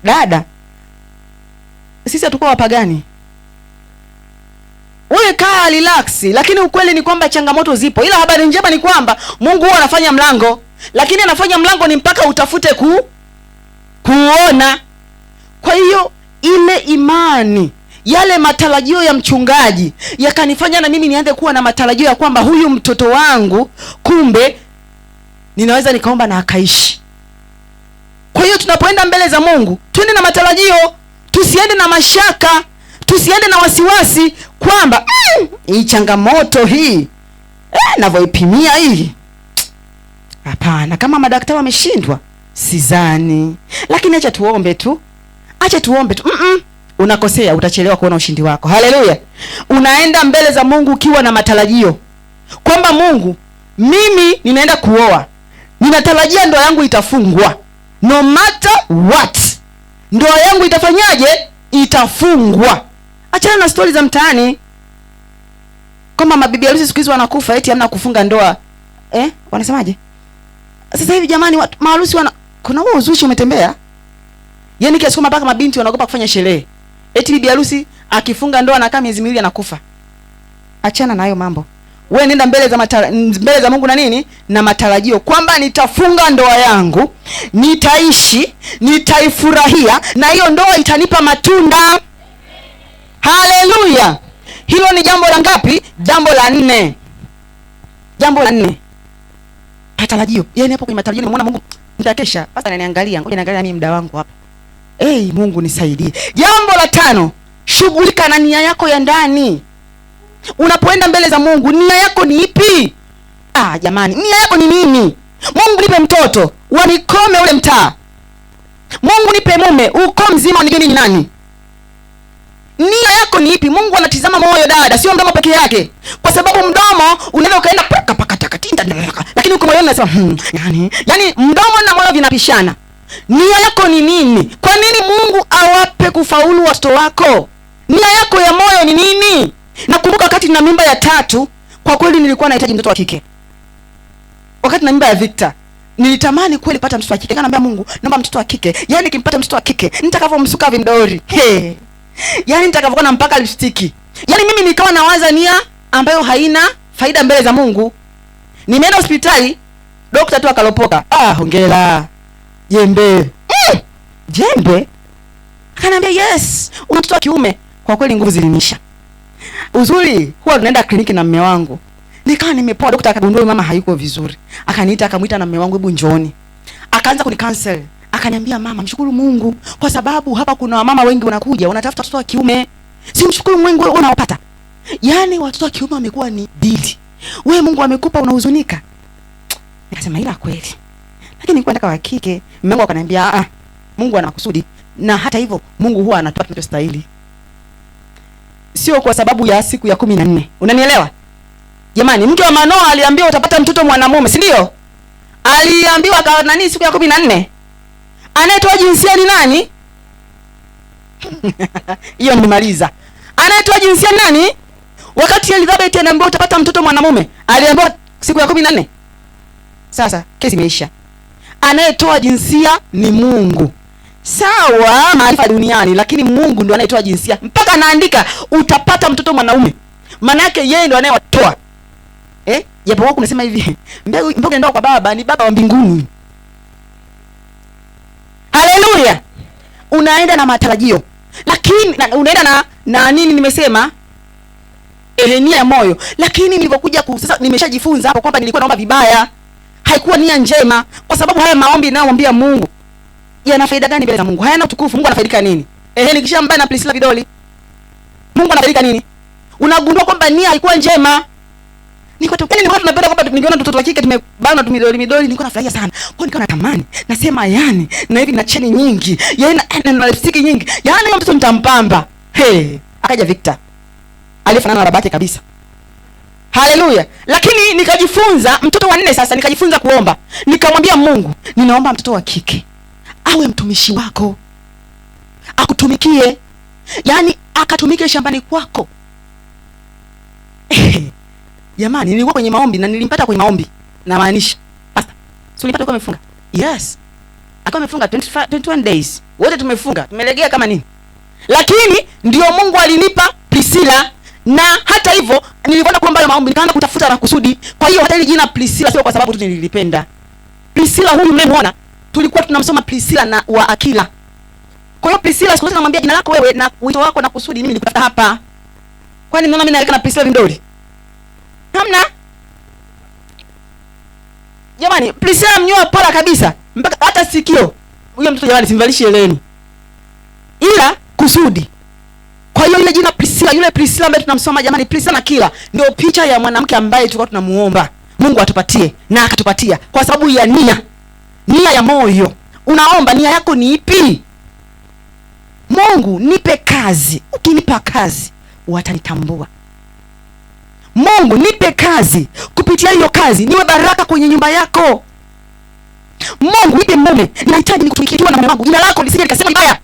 Dada, sisi hatuko wapagani. Wewe kaa relax, lakini ukweli ni kwamba changamoto zipo. Ila habari njema ni kwamba Mungu huwa anafanya mlango, lakini anafanya mlango ni mpaka utafute kuona. Kwa hiyo ile imani, yale matarajio ya mchungaji yakanifanya na mimi nianze kuwa na matarajio ya kwamba huyu mtoto wangu kumbe ninaweza nikaomba na akaishi. Kwa hiyo tunapoenda mbele za Mungu, twende na matarajio, tusiende na mashaka, tusiende na wasiwasi kwamba hii changamoto hii navyoipimia hii. Hapana, kama madaktari wameshindwa, sidhani. Lakini acha tuombe tu. Unakosea, utachelewa kuona ushindi wako. Haleluya. Unaenda mbele za Mungu ukiwa na matarajio kwamba Mungu, mimi ninaenda kuoa. Ninatarajia ndoa yangu itafungwa. No matter what. Ndoa yangu itafanyaje? Itafungwa. Achana na stori za mtaani. Kama mabibi harusi siku hizi wanakufa eti hamna kufunga ndoa. Wanasemaje? Sasa hivi jamani watu maharusi kuna huo uzushi umetembea. Yaani kiasi kwamba mpaka mabinti wanaogopa kufanya sherehe. Eti bibi harusi akifunga ndoa na kama miezi miwili anakufa. Achana na hayo mambo. Wewe nenda mbele za Mungu na nini? Na matarajio kwamba nitafunga ndoa yangu, nitaishi, nitaifurahia na hiyo ndoa itanipa matunda. Haleluya. Hilo ni jambo la ngapi? Jambo la 4. Matarajio. Yaani hapo kwenye matarajio nimeona Mungu nitakesha. Sasa ananiangalia, ngoja niangalia mimi muda wangu hapa. Mungu nisaidie. Jambo la 5, shughulika na nia yako ya ndani. Unapoenda mbele za Mungu, nia yako ni ipi? Jamani, nia yako ni nini? Mungu nipe mtoto wanikome ule mtaa. Mungu nipe mume uko mzima unijue mimi nani. Nia yako ni ipi? Mungu anatizama moyo dada, sio mdomo peke yake. Kwa sababu mdomo unaweza ukaenda paka paka takatinda, lakini uko moyoni unasema yani mdomo na moyo vinapishana. Nia yako ni nini? Kwa nini Mungu awape kufaulu watoto wako? Nia yako ya moyo ni nini? Nakumbuka wakati na mimba ya 3, kwa kweli nilikuwa nahitaji mtoto wa kike. Wakati na mimba ya Victor, nilitamani kweli kupata mtoto wa kike. Kana Mungu, naomba mtoto wa kike. Yaani nikimpata mtoto wa kike, nitakavomsuka vindori. Yaani nitakavokuwa na mpaka lipstick. Yaani mimi nikawa nawaza nia ambayo haina faida mbele za Mungu. Nimeenda hospitali, daktari tu akalopoka. Hongera. Jembe. Jembe? Akaniambia yes, una mtoto wa kiume. Kwa kweli nguvu zilinisha. Uzuri, huwa tunaenda kliniki na mume wangu. Nikawa nimepoa, daktari akagundua mama hayuko vizuri. Akaniita akamuita na mume wangu, hebu njooni. Akaanza kunikansel. Akaniambia mama, mshukuru Mungu kwa sababu hapa kuna wamama wengi wanakuja wanatafuta watoto wa kiume. Si mshukuru Mungu wewe unawapata. Yaani watoto wa kiume wamekuwa ni bidii. Wewe Mungu amekupa unahuzunika. Nikasema ila kweli. Lakini nilikuwa nataka wa kike. Mume wangu akaniambia Mungu ana kusudi na hata hivyo Mungu huwa anatoa kitu stahili. Sio kwa sababu ya siku ya 14. Unanielewa? Jamani, mke wa Manoa aliambiwa utapata mtoto mwanamume, si ndio? Aliambiwa kwa nani siku ya 14? Anayetoa jinsia ni nani? Hiyo nimemaliza. Anayetoa jinsia ni nani? Wakati Elizabeth anaambiwa utapata mtoto mwanamume, aliambiwa siku ya 14. Sasa kesi imeisha. Anayetoa jinsia ni Mungu. Sawa, maarifa duniani, lakini Mungu ndo anayetoa jinsia. Mpaka anaandika utapata mtoto mwanaume. Maana yake yeye ndo anayewatoa. Japo wako unasema hivi, mbegu ndio kwa baba, ni baba wa mbinguni. Haleluya. Unaenda na matarajio. Lakini unaenda na nini nimesema? Nia ya moyo. Lakini nilipokuja sasa nimeshajifunza hapo kwamba nilikuwa naomba vibaya. Haikuwa nia njema, kwa sababu haya maombi ninayomwambia Mungu yana faida gani mbele za Mungu? Hayana utukufu. Mungu anafaidika nini? Nikishambana na Priscilla vidoli, Mungu anafaidika nini? Unagundua kwamba nia haikuwa njema. Nilikuwa tunapenda kwamba ningeona mtoto wa kike tumebana tumidoli, nilikuwa nafurahia sana. Kwa nilikuwa natamani, nasema yani na hivi na cheni nyingi, yani na lipstick nyingi. Yani huyo mtoto nitampamba. Akaja Victor. Alifanana na babake kabisa. Haleluya. Lakini nikajifunza mtoto wa 4 sasa, nikajifunza kuomba. Nikamwambia Mungu, ninaomba mtoto wa kike awe mtumishi wako. Akutumikie. Yani akatumike shambani kwako. Jamani, nilikuwa kwenye maombi na nilimpata kwenye maombi. Na maanisha, pastor, si ulipata kwa amefunga? Yes. Akawa amefunga 21 days. Wote tumefunga, tumelegea kama nini? Lakini ndio Mungu alinipa Priscilla, na hata hivyo nilikwenda kuomba maombi, nikaanza kutafuta na kusudi. Kwa hiyo hata ile jina Priscilla sio kwa sababu tu nililipenda. Priscilla huyu mnayemwona, tulikuwa tunamsoma Priscilla na wa Akila. Kwa hiyo Priscilla siku zote namwambia jina lako wewe na wito wako na kusudi mimi nilikutafuta hapa. Kwani mnaona mimi naelekea na Priscilla vindoli? Hamna. Jamani, Priscilla mnyoa pora kabisa. Mpaka hata sikio. Huyo mtoto jamani simvalishi eleni. Ila kusudi. Kwa hiyo ile jina Priscilla, yule Priscilla ambaye tunamsoma jamani, Priscilla na Kila ndio picha ya mwanamke ambaye tulikuwa tunamuomba Mungu atupatie na akatupatia kwa sababu ya nia ya moyo. Unaomba nia yako ni ipi? Mungu nipe kazi. Ukinipa kazi watanitambua. Mungu nipe kazi, kupitia hiyo kazi niwe baraka kwenye nyumba yako. Mungu nipe mume, nahitaji nikutumikiwa na mume wangu, jina lako lisije likasema vibaya.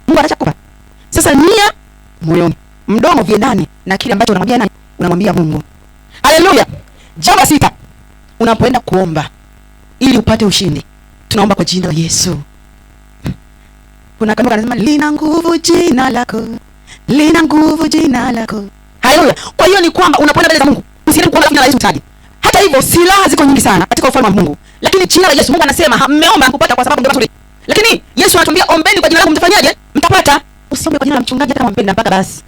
Mungu atakupa. Sasa nia moyoni, mdomo viendane na kile ambacho unamwambia nani? Unamwambia Mungu. Haleluya. Jambo 6. Unapoenda kuomba ili upate ushindi, tunaomba kwa jina la Yesu. Kuna kanuni kanasema lina nguvu jina lako. Lina nguvu jina lako. Haleluya. Kwa hiyo ni kwamba unapoenda mbele za Mungu, usiende kuomba jina la Yesu mtaji. Hata hivyo silaha ziko nyingi sana katika ufalme wa Mungu. Lakini jina la Yesu Mungu anasema mmeomba kupata kwa sababu ndio mazuri. Lakini Yesu anatuambia ombeni kwa jina lako mtafanyaje? Mtapata. Usiombe kwa jina la mchungaji hata mpenda mpaka basi.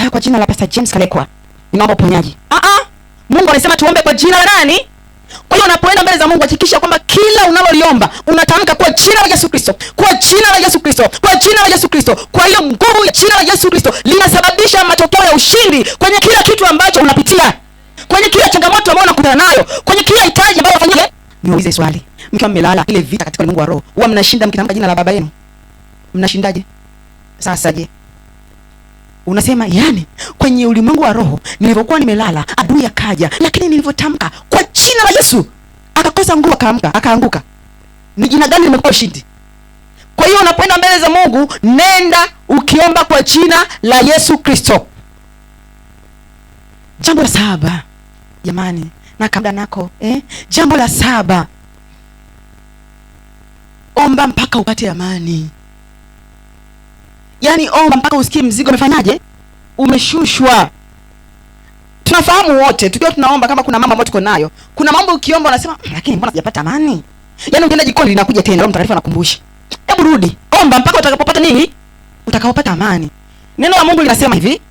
Kwa jina la Pastor James Kalekwa ninaomba uponyaji. Mungu anasema tuombe kwa jina la nani? Kwa hiyo unapoenda mbele za Mungu hakikisha kwamba kila unaloliomba unatamka kwa jina la Yesu Kristo. Kwa jina la Yesu Kristo. Kwa jina la Yesu Kristo. Kwa hiyo nguvu ya jina la Yesu Kristo linasababisha matokeo ya ushindi kwenye kila kitu ambacho unapitia. Kwenye kila changamoto ambayo unakutana nayo, kwenye kila hitaji ambayo Niulize swali. Mkiwa mmelala ile vita katika ulimwengu wa roho, huwa mnashinda mkitamka jina la baba yenu? Mnashindaje? Sasa je, unasema yani kwenye ulimwengu wa roho nilivyokuwa nimelala adui akaja, lakini nilivyotamka kwa jina la Yesu akakosa nguvu akaanguka. Ni jina gani limekuwa ushindi? Kwa hiyo unapoenda mbele za Mungu, nenda ukiomba kwa jina la Yesu Kristo. Jambo la 7 jamani, na kabla nako jambo la 7, omba mpaka upate amani. Yaani omba mpaka usikie mzigo umefanyaje? Umeshushwa. Tunafahamu wote tukiwa tunaomba kama kuna mambo ambayo tuko nayo. Kuna mambo ukiomba unasema lakini mbona sijapata amani? Yaani ukienda jikoni linakuja tena, Roho Mtakatifu anakumbusha. Hebu rudi. Omba mpaka utakapopata nini? Utakapopata amani. Neno la Mungu linasema hivi.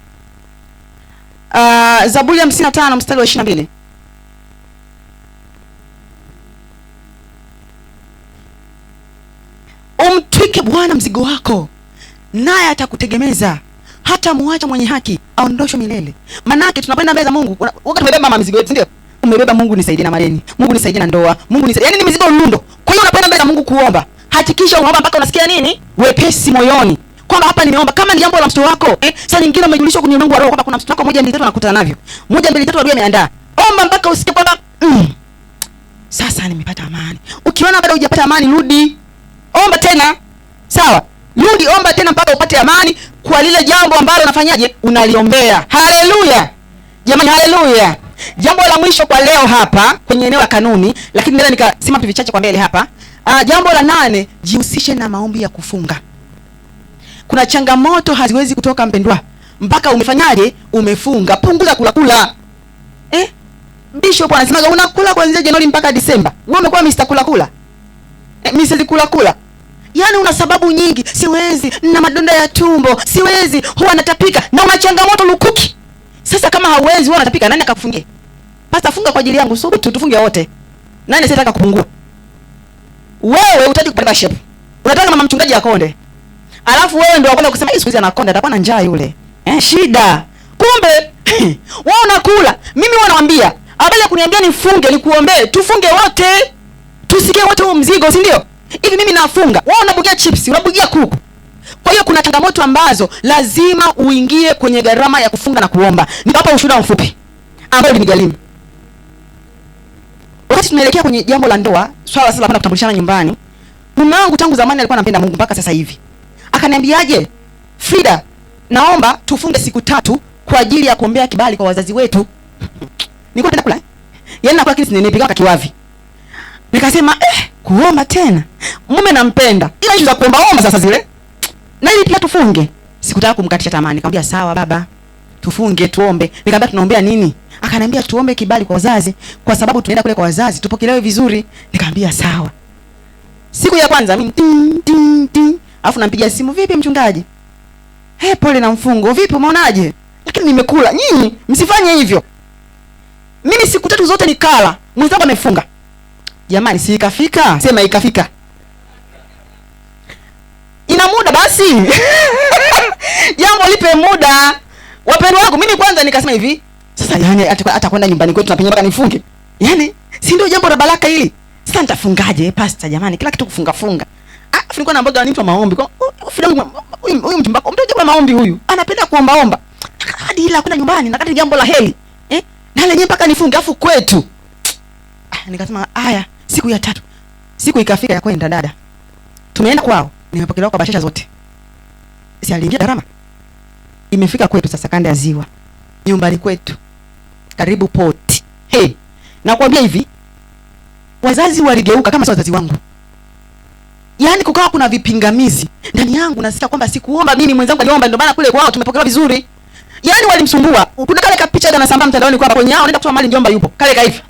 Zaburi ya 55 mstari wa 22. Umtwike Bwana mzigo wako, naye atakutegemeza. Hata muacha mwenye haki aondoshwe milele. Manake tunapoenda mbele za Mungu, wakati tumebeba mama mzigo wetu, ndio? Umebeba Mungu nisaidie na madeni, Mungu nisaidie na ndoa, Mungu nisaidie. Yaani ni mzigo lundo. Kwa hiyo unapoenda mbele za Mungu kuomba, hakikisha unaomba mpaka unasikia nini? Wepesi moyoni. Kwamba hapa nimeomba kama ni jambo la mtoto wako, sasa nyingine umejulishwa kwenye ulimwengu wa roho kwamba kuna mtoto wako 1 2 3 anakutana navyo. 1 2 3 adui ameandaa. Omba mpaka usikie kwamba sasa nimepata amani. Ukiona bado hujapata amani, rudi. Omba tena. Sawa? Rudi omba tena mpaka upate amani kwa lile jambo ambalo unafanyaje? Unaliombea. Haleluya. Jamani, haleluya. Jambo la mwisho kwa leo hapa kwenye eneo la kanuni, lakini ndio nikasema vitu vichache kwa mbele hapa. Jambo la 8, jihusishe na maombi ya kufunga. Kuna changamoto haziwezi kutoka mpendwa mpaka umefanyaje? Umefunga. Punguza kula. Bishop anasema unakula kuanzia Januari mpaka Disemba. Wewe umekuwa Mr. kula. Mrs. kula. Yaani una sababu nyingi. Siwezi, na madonda ya tumbo. Siwezi, huwa natapika. Na una changamoto lukuki. Sasa kama hauwezi huwa natapika, nani akakufungie? Pastor, funga kwa ajili yangu, sio tufunge wote. Nani anataka kupungua? Wewe unataka kupanda shape. Unataka mama mchungaji akonde. Alafu wewe ndio wakwenda kusema siku hizi anakonda, atakuwa na njaa yule. Shida. Kumbe wewe unakula. Mimi huwa nawaambia, abala kuniambia nifunge, nikuombee, tufunge wote. Tusikie wote huo mzigo, si ndio? Hivi mimi nafunga. Wewe unabugia chips, unabugia kuku. Kwa hiyo kuna changamoto ambazo lazima uingie kwenye gharama ya kufunga na kuomba. Nikapa ushuhuda mfupi ambao ulinigharimu. Wakati tunaelekea kwenye jambo la ndoa, swala sasa kwenda kutambulishana nyumbani. Mume wangu tangu zamani alikuwa anampenda Mungu mpaka sasa hivi. Akaniambiaje? Frida, naomba tufunge siku 3 kwa ajili ya kuombea kibali kwa wazazi wetu. Niko tena kula. Yaani na kwa kile ninepiga kiwavi. Nikasema kuomba tena. Mume nampenda. Ila hizo za kuomba sasa zile. Na ili pia tufunge. Sikutaka kumkatisha tamaa. Nikamwambia sawa baba. Tufunge tuombe. Nikamwambia tunaombea nini? Akaniambia tuombe kibali kwa wazazi kwa sababu tunaenda kule kwa wazazi tupokelewe vizuri. Nikamwambia sawa. Siku ya kwanza mimi ting. Alafu nampigia simu, vipi mchungaji? Pole na mfungo. Vipi umeonaje? Lakini nimekula. Nyinyi msifanye hivyo. Mimi siku 3 zote nikala. Mwenzangu amefunga. Jamani, si ikafika? Sema ikafika. Ina muda basi. Jambo lipe muda. Wapendwa wangu, mimi kwanza nikasema hivi, sasa yani hata kwenda nyumbani kwetu napenye mpaka nifunge. Yaani, si ndio jambo la baraka hili? Sasa nitafungaje pastor jamani? Kila kitu kufunga. Nilikuwa na mboga anaitwa maombi. Kwa huyu mchumba wako mtu jambo maombi huyu. Anapenda kuomba. Hadi ila kwenda nyumbani na kati jambo la heli. Na lenyewe mpaka nifunge afu kwetu. Nikasema haya, siku ya 3. Siku ikafika ya kwenda dada. Tumeenda kwao. Nimepokelewa kwa bashasha zote. Si aliingia gharama. Imefika kwetu sasa kanda ya Ziwa. Nyumbani kwetu. Karibu poti. Nakwambia hivi. Wazazi waligeuka kama sio wazazi wangu. Yaani kukawa kuna vipingamizi. Ndani yangu nasikia kwamba sikuomba mimi mwenzangu aliomba ndio maana kule kwao tumepokelewa vizuri. Yaani walimsumbua. Kuna kale kapicha na nasambaa mtandaoni kwamba kwenye hao naenda kutoa mali njomba yupo. Kale kaifa.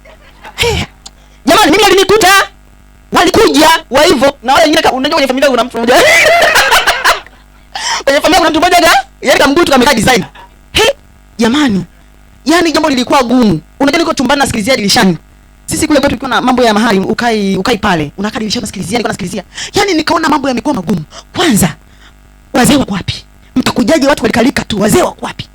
Jamani mimi alinikuta. Walikuja wa hivyo na wale wengine unajua kwenye familia kuna mtu mmoja. Kwenye familia kuna mtu mmoja yaani kamgutu kamekaa design. Jamani. Yaani jambo lilikuwa gumu. Unajua niko chumbani nasikilizia dirishani. Sisi kule kwetu kuna mambo ya mahali ukai pale. Unakaa dirishani nasikilizia, niko nasikilizia. Yaani nikaona mambo yamekuwa magumu. Kwanza wazee wako wapi? Mtakujaje watu walikalika tu, wazee wako wapi?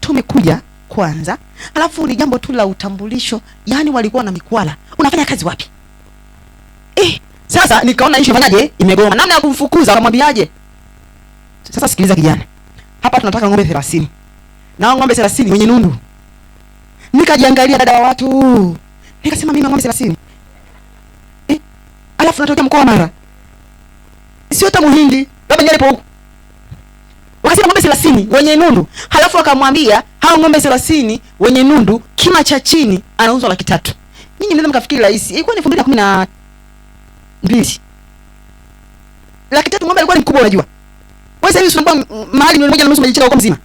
Tumekuja kwanza, alafu ni jambo tu la utambulisho. Yaani walikuwa na mikwala. Unafanya kazi wapi? Sasa nikaona issue fanyaje imegoma. Namna ya kumfukuza akamwambiaje? Sasa sikiliza kijana. Hapa tunataka ng'ombe 30. Na ng'ombe 30 wenye nundu. Nikajiangalia dada wa watu. Nikasema mimi ng'ombe 30. Alafu natokea mkoa wa Mara. Sio hata Muhindi, labda nyale po huko. Wakasema ng'ombe 30 wenye nundu. Halafu akamwambia hao ng'ombe 30 wenye nundu kima cha chini anauzwa 300,000. Ninyi mnaweza mkafikiri rahisi. Ilikuwa ni 2012. 300,000 ng'ombe alikuwa ni mkubwa unajua. Wewe sasa hivi unaomba mahali 1.5 umejicheka huko mzima.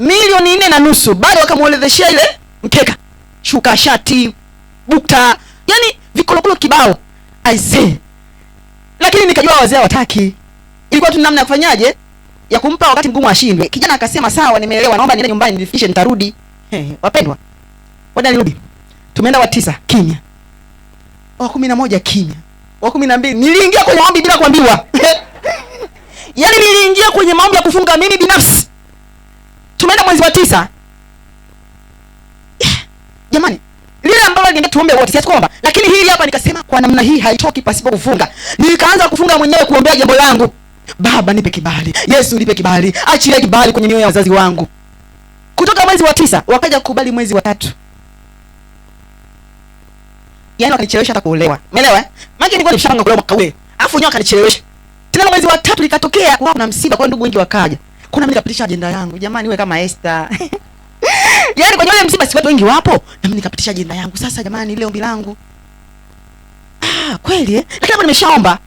4.5 bado wakamuelezeshia ile mkeka. Shuka, shati, bukta, yani vikolokolo kibao. I say. Lakini nikajua wazee hawataki. Ilikuwa tu namna ya kufanyaje? Ya kumpa wakati mgumu ashindwe. Kijana akasema sawa, nimeelewa, naomba niende nyumbani nifikishe nitarudi. Wapendwa. Wada nirudi. Tumeenda wa 9 kimya. Wa 11 kimya. Wa 12 niliingia kwenye maombi bila kuambiwa. Yaani niliingia kwenye maombi ya kufunga mimi binafsi. Tumeenda mwezi wa 9. Jamani, lile ambalo ninge tuombe wote siasi kuomba, lakini hili hapa nikasema kwa namna hii haitoki pasipo kufunga. Nikaanza kufunga mwenyewe kuombea jambo langu. Baba nipe kibali. Yesu nipe kibali. Achilia kibali kwenye mioyo ya wazazi wangu. Kutoka mwezi wa 9 wakaja kukubali mwezi wa 3. Yaani wakanichelewesha hata kuolewa. Umeelewa? Maana nilikuwa nimeshanga kuolewa mwaka ule. Alafu nyoka kanichelewesha. Tena mwezi wa 3 likatokea kwa kuna msiba kwa ndugu wengi wakaja. Kuna mimi nikapitisha ajenda yangu. Jamani, iwe kama Esther. Yaani kwenye ile msiba si watu wengi wapo, na mimi nikapitisha ajenda yangu. Sasa jamani, ile ombi langu. Kweli lakini hapo nimeshaomba.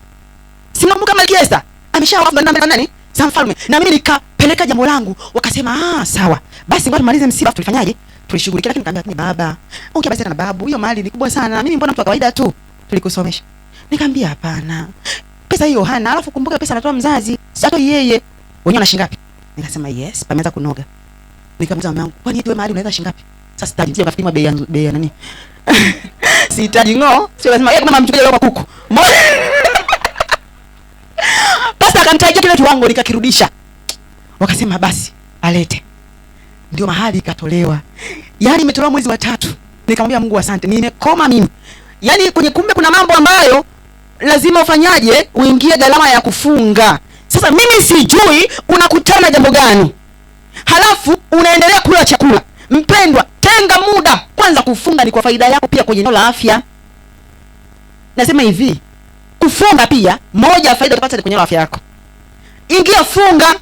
Si mnakumbuka Malkia Esther? Ameshaomba na nani? Za mfalme. Na mimi nikapeleka jambo langu. Wakasema, sawa. Basi ngoja tumalize msiba tulifanyaje? Tulishughulikia, lakini nikamwambia baba, basi na babu, hiyo mali ni kubwa sana. Mimi mbona mtu wa kawaida tu? Tulikusomesha. Nikamwambia hapana. Pesa hiyo hana, alafu kumbuka pesa anatoa mzazi. Sasa yeye. Wenyewe ana shilingi ngapi? Nikasema yes, pameanza kunoga. Nikamwambia mama yangu, kwani wewe mahali unaweza shilingi ngapi? Sasa sitaji sio kafikiri bei ya nani? Sitaji ngo, sio lazima yeye kama mchukue leo kwa kuku. Pasta akamtajia kile kiwango nikakirudisha. Wakasema basi alete. Ndio mahali ikatolewa. Yaani imetolewa mwezi wa 3. Nikamwambia Mungu asante, nimekoma mimi. Yaani kwenye kumbe kuna mambo ambayo lazima ufanyaje? Uingie gharama ya kufunga. Sasa mimi sijui unakutana jambo gani. Halafu unaendelea kula chakula. Mpendwa, tenga muda. Kwanza kufunga ni kwa faida yako pia kwenye eneo la afya. Nasema hivi, kufunga pia moja ya faida utapata kwenye afya yako. Ingia funga.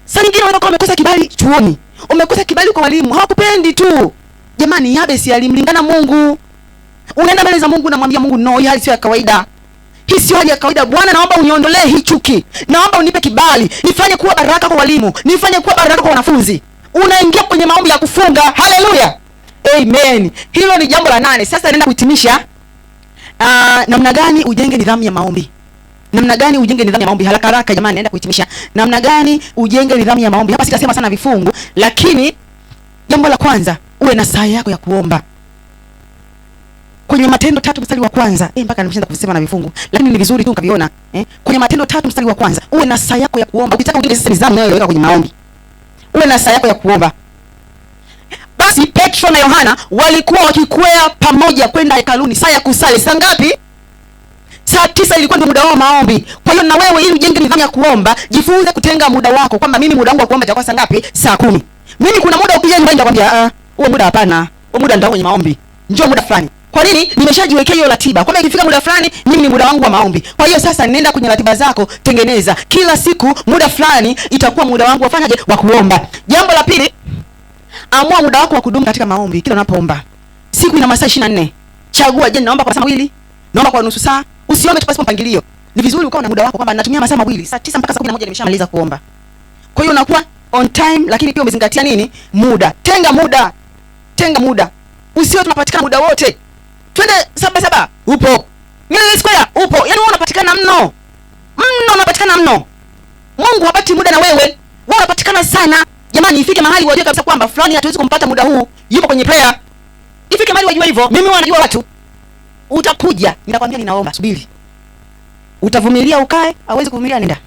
Sasa nyingine unaweza kuwa umekosa kibali chuoni. Umekosa kibali kwa walimu. Hawakupendi tu. Jamani, Yabesi alimlingana Mungu. Unaenda mbele za Mungu na mwambia Mungu, no, hii hali sio ya kawaida. Hii sio hali ya kawaida. Bwana, naomba uniondolee hii chuki. Naomba unipe kibali. Nifanye kuwa baraka kwa walimu. Nifanye kuwa baraka kwa wanafunzi. Unaingia kwenye maombi ya kufunga. Haleluya. Amen. Hilo ni jambo la 8. Sasa naenda kuhitimisha. Namna gani ujenge nidhamu ya maombi? Namna gani ujenge nidhamu ya maombi? Haraka haraka jamani, naenda kuhitimisha. Namna gani ujenge nidhamu ya maombi? Hapa sitasema sana vifungu, lakini jambo la kwanza, uwe na saa yako ya kuomba. Kwenye Matendo 3 mstari wa kwanza, mpaka nimeshaanza kusema na vifungu, lakini ni vizuri tu ukaviona. Kwenye Matendo 3 mstari wa kwanza, uwe na saa yako ya kuomba. Ukitaka ujenge sasa nidhamu unayoweka kwenye maombi, uwe na saa yako ya kuomba. Basi Petro na Yohana walikuwa wakikwea pamoja kwenda hekaluni. Saa ya kusali saa ngapi? Saa 9 ilikuwa ndio muda wao maombi. Kwa hiyo na wewe ili ujenge nidhamu ya kuomba, jifunze kutenga muda wako kwamba mimi muda wangu wa kuomba itakuwa saa ngapi? Saa 10. Mimi kuna muda ukija nyumbani nitakwambia huo muda hapana. Huo muda ndio kwenye maombi. Njoo muda fulani. Kwa nini? Nimeshajiwekea hiyo ratiba. Kwamba ikifika muda fulani mimi ni muda wangu wa maombi. Kwa hiyo sasa nenda kwenye ratiba zako, tengeneza. Kila siku muda fulani itakuwa muda wangu wafanyaje? Wa kuomba. Jambo la pili, amua muda wako wa kudumu katika maombi kila unapoomba. Siku ina masaa 24. Chagua, je, naomba kwa saa 2? Naomba kwa nusu saa? Usiombe tu pasipo mpangilio. Ni vizuri ukawa na muda wako kwamba natumia masaa 2, saa 9 mpaka saa 11 nimeshamaliza kuomba. Kwa hiyo unakuwa on time, lakini pia umezingatia nini? Muda. Tenga muda. Tenga muda. Usio tunapatikana muda wote. Twende 7 upo. Mimi square upo. Yaani wewe unapatikana mno. Unapatikana mno. Mungu hapati muda na wewe. Wewe unapatikana sana. Jamani, ifike mahali wajue kabisa kwamba fulani hatuwezi kumpata muda huu. Yupo kwenye prayer. Ifike mahali wajue hivyo. Mimi wanajua watu. Utakuja, ninakwambia ninaomba, subiri. Utavumilia ukae, hauwezi kuvumilia nenda.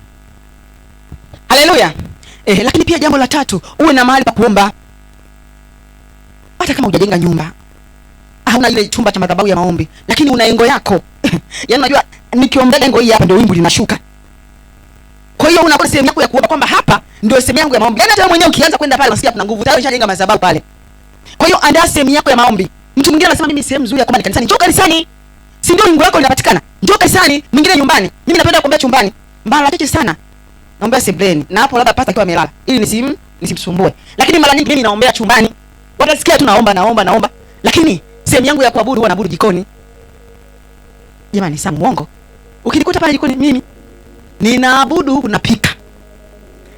Haleluya. Lakini pia jambo la 3, uwe na mahali pa kuomba. hata kama hujajenga nyumba, hauna ile chumba cha madhabahu ya maombi, lakini una engo yako. Yaani unajua nikiombea engo hii hapa ndio wimbo linashuka. Kwa hiyo unakuwa sehemu yako ya kuomba kwamba hapa ndio sehemu yangu ya maombi. Yaani hata mwenyewe ukianza kwenda pale unasikia kuna nguvu, tayari ushajenga madhabahu pale. Kwa hiyo andaa sehemu yako ya maombi. Mtu mwingine anasema mimi sehemu nzuri ya kuomba ni kanisani. Njoo kanisani. Si ndio wingu lako linapatikana? Njoo kanisani, mwingine nyumbani. Mimi napenda kuombea chumbani. Mara chache sana naombea sebleni. Na hapo labda pasta akiwa amelala ili nisimsumbue. Lakini mara nyingi mimi naombea chumbani. Watasikia tu naomba. Lakini sehemu yangu ya kuabudu huwa naabudu jikoni. Jamani, si muongo. Ukinikuta pale jikoni mimi ninaabudu huku napika.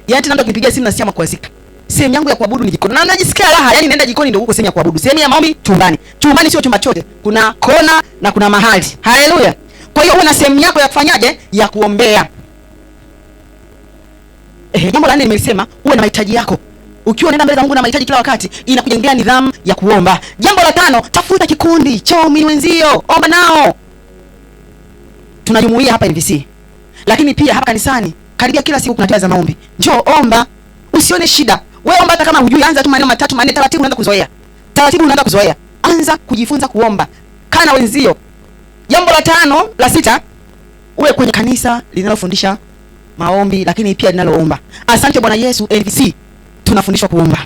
Yaani tena ndo kunipigia simu nasikia makwazika. Sehemu yangu ya kuabudu ni jikoni. Na najisikia raha, yani naenda jikoni ndio huko sehemu ya kuabudu. Sehemu ya maombi chumbani. Chumbani sio chumba chote. Kuna kona na kuna mahali. Haleluya. Kwa hiyo una sehemu yako ya kufanyaje? Ya kuombea. Jambo la nne nimesema uwe na mahitaji yako. Ukiwa unaenda mbele za Mungu na mahitaji kila wakati, inakujengea nidhamu ya kuomba. Jambo la tano, tafuta kikundi cha waumini wenzio, omba nao. Tunajumuia hapa NVC. Lakini pia hapa kanisani, karibia kila siku kuna tiba za maombi. Njoo omba, usione shida. Wewe omba hata kama hujui, anza tu maneno matatu manne, taratibu unaanza kuzoea. Anza kujifunza kuomba. Kaa na wenzio. Jambo la tano, la sita, uwe kwenye kanisa linalofundisha maombi lakini pia linaloomba. Asante Bwana Yesu, NVC tunafundishwa kuomba.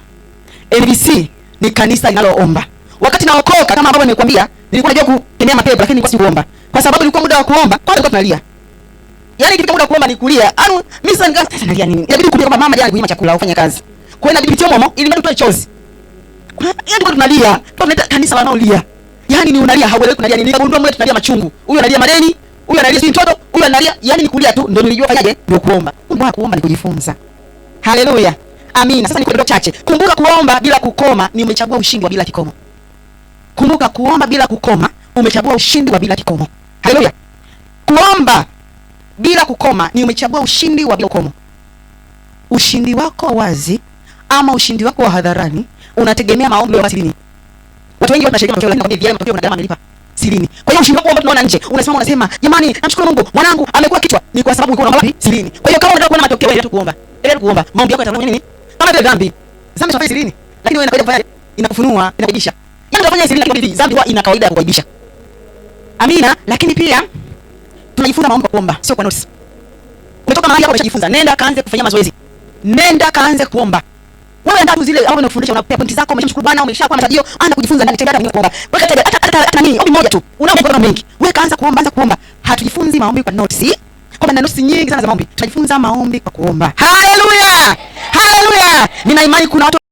NVC ni kanisa linaloomba. Wakati naokoka kama ambavyo nimekuambia, nilikuwa najua kutembea mapepo lakini nilikuwa sikuomba. Kwa sababu ilikuwa muda wa kuomba, kwanza nilikuwa tunalia. Yaani ikifika muda wa kuomba ni kulia. Mimi sasa nalia nini? Inabidi kuambia kwamba mama jana kuima chakula ufanye kazi. Kwa hiyo inabidi pitie momo ili mtu chozi. Yaani kwa tunalia. Tunaita kanisa wanaolia. Yaani ni unalia hauelewi kunalia nini? Nikagundua mmoja tunalia machungu. Huyu analia madeni, huyu analia si mtoto, huyu analia, yaani ni kulia tu ndio nilijua fanyaje ndio kuomba. Kumbe kuomba ni kujifunza. Haleluya. Amina. Sasa nikupe chache. Kumbuka kuomba bila kukoma ni umechagua ushindi wa bila kikomo. Kumbuka kuomba bila kukoma, umechagua ushindi wa bila kikomo. Haleluya. Kuomba bila kukoma ni umechagua ushindi wa bila kikomo. Ushindi wako wazi ama ushindi wako wa hadharani unategemea maombi ya silini. Watu wengi wanashiriki matokeo lakini kwambia matokeo na gharama nilipa silini. Kwa hiyo ushindi wako ambao tunaona nje, unasema jamani, namshukuru Mungu, mwanangu amekuwa kichwa, ni kwa sababu ulikuwa unaomba silini. Kwa hiyo kama unataka kuona matokeo wewe tu kuomba. Endelea kuomba. Maombi yako yatakuwa nini? Kama vile dhambi. Dhambi sio silini. Lakini wewe unakwenda kufanya inakufunua, inakuibisha. Yaani unafanya silini lakini dhambi huwa ina kawaida ya kukuibisha. Amina. Lakini pia tunajifunza maombi kwa kuomba, sio kwa notes. Umetoka mahali hapo umeshajifunza, nenda kaanze kufanya mazoezi. Nenda kaanze kuomba. Wewe ndio zile au unafundisha unapea pointi zako, umeshamshukuru Bwana, umeshakuwa na matajio, anza kujifunza ndani tena mwenyewe kuomba. Weka tena hata nini? Ombi moja tu. Unaomba kwa mengi. Wewe kaanza kuomba, anza kuomba. Hatujifunzi maombi kwa notes. Kwa na notes nyingi sana za maombi. Tunajifunza maombi kwa kuomba. Haleluya! Haleluya! Nina imani kuna watu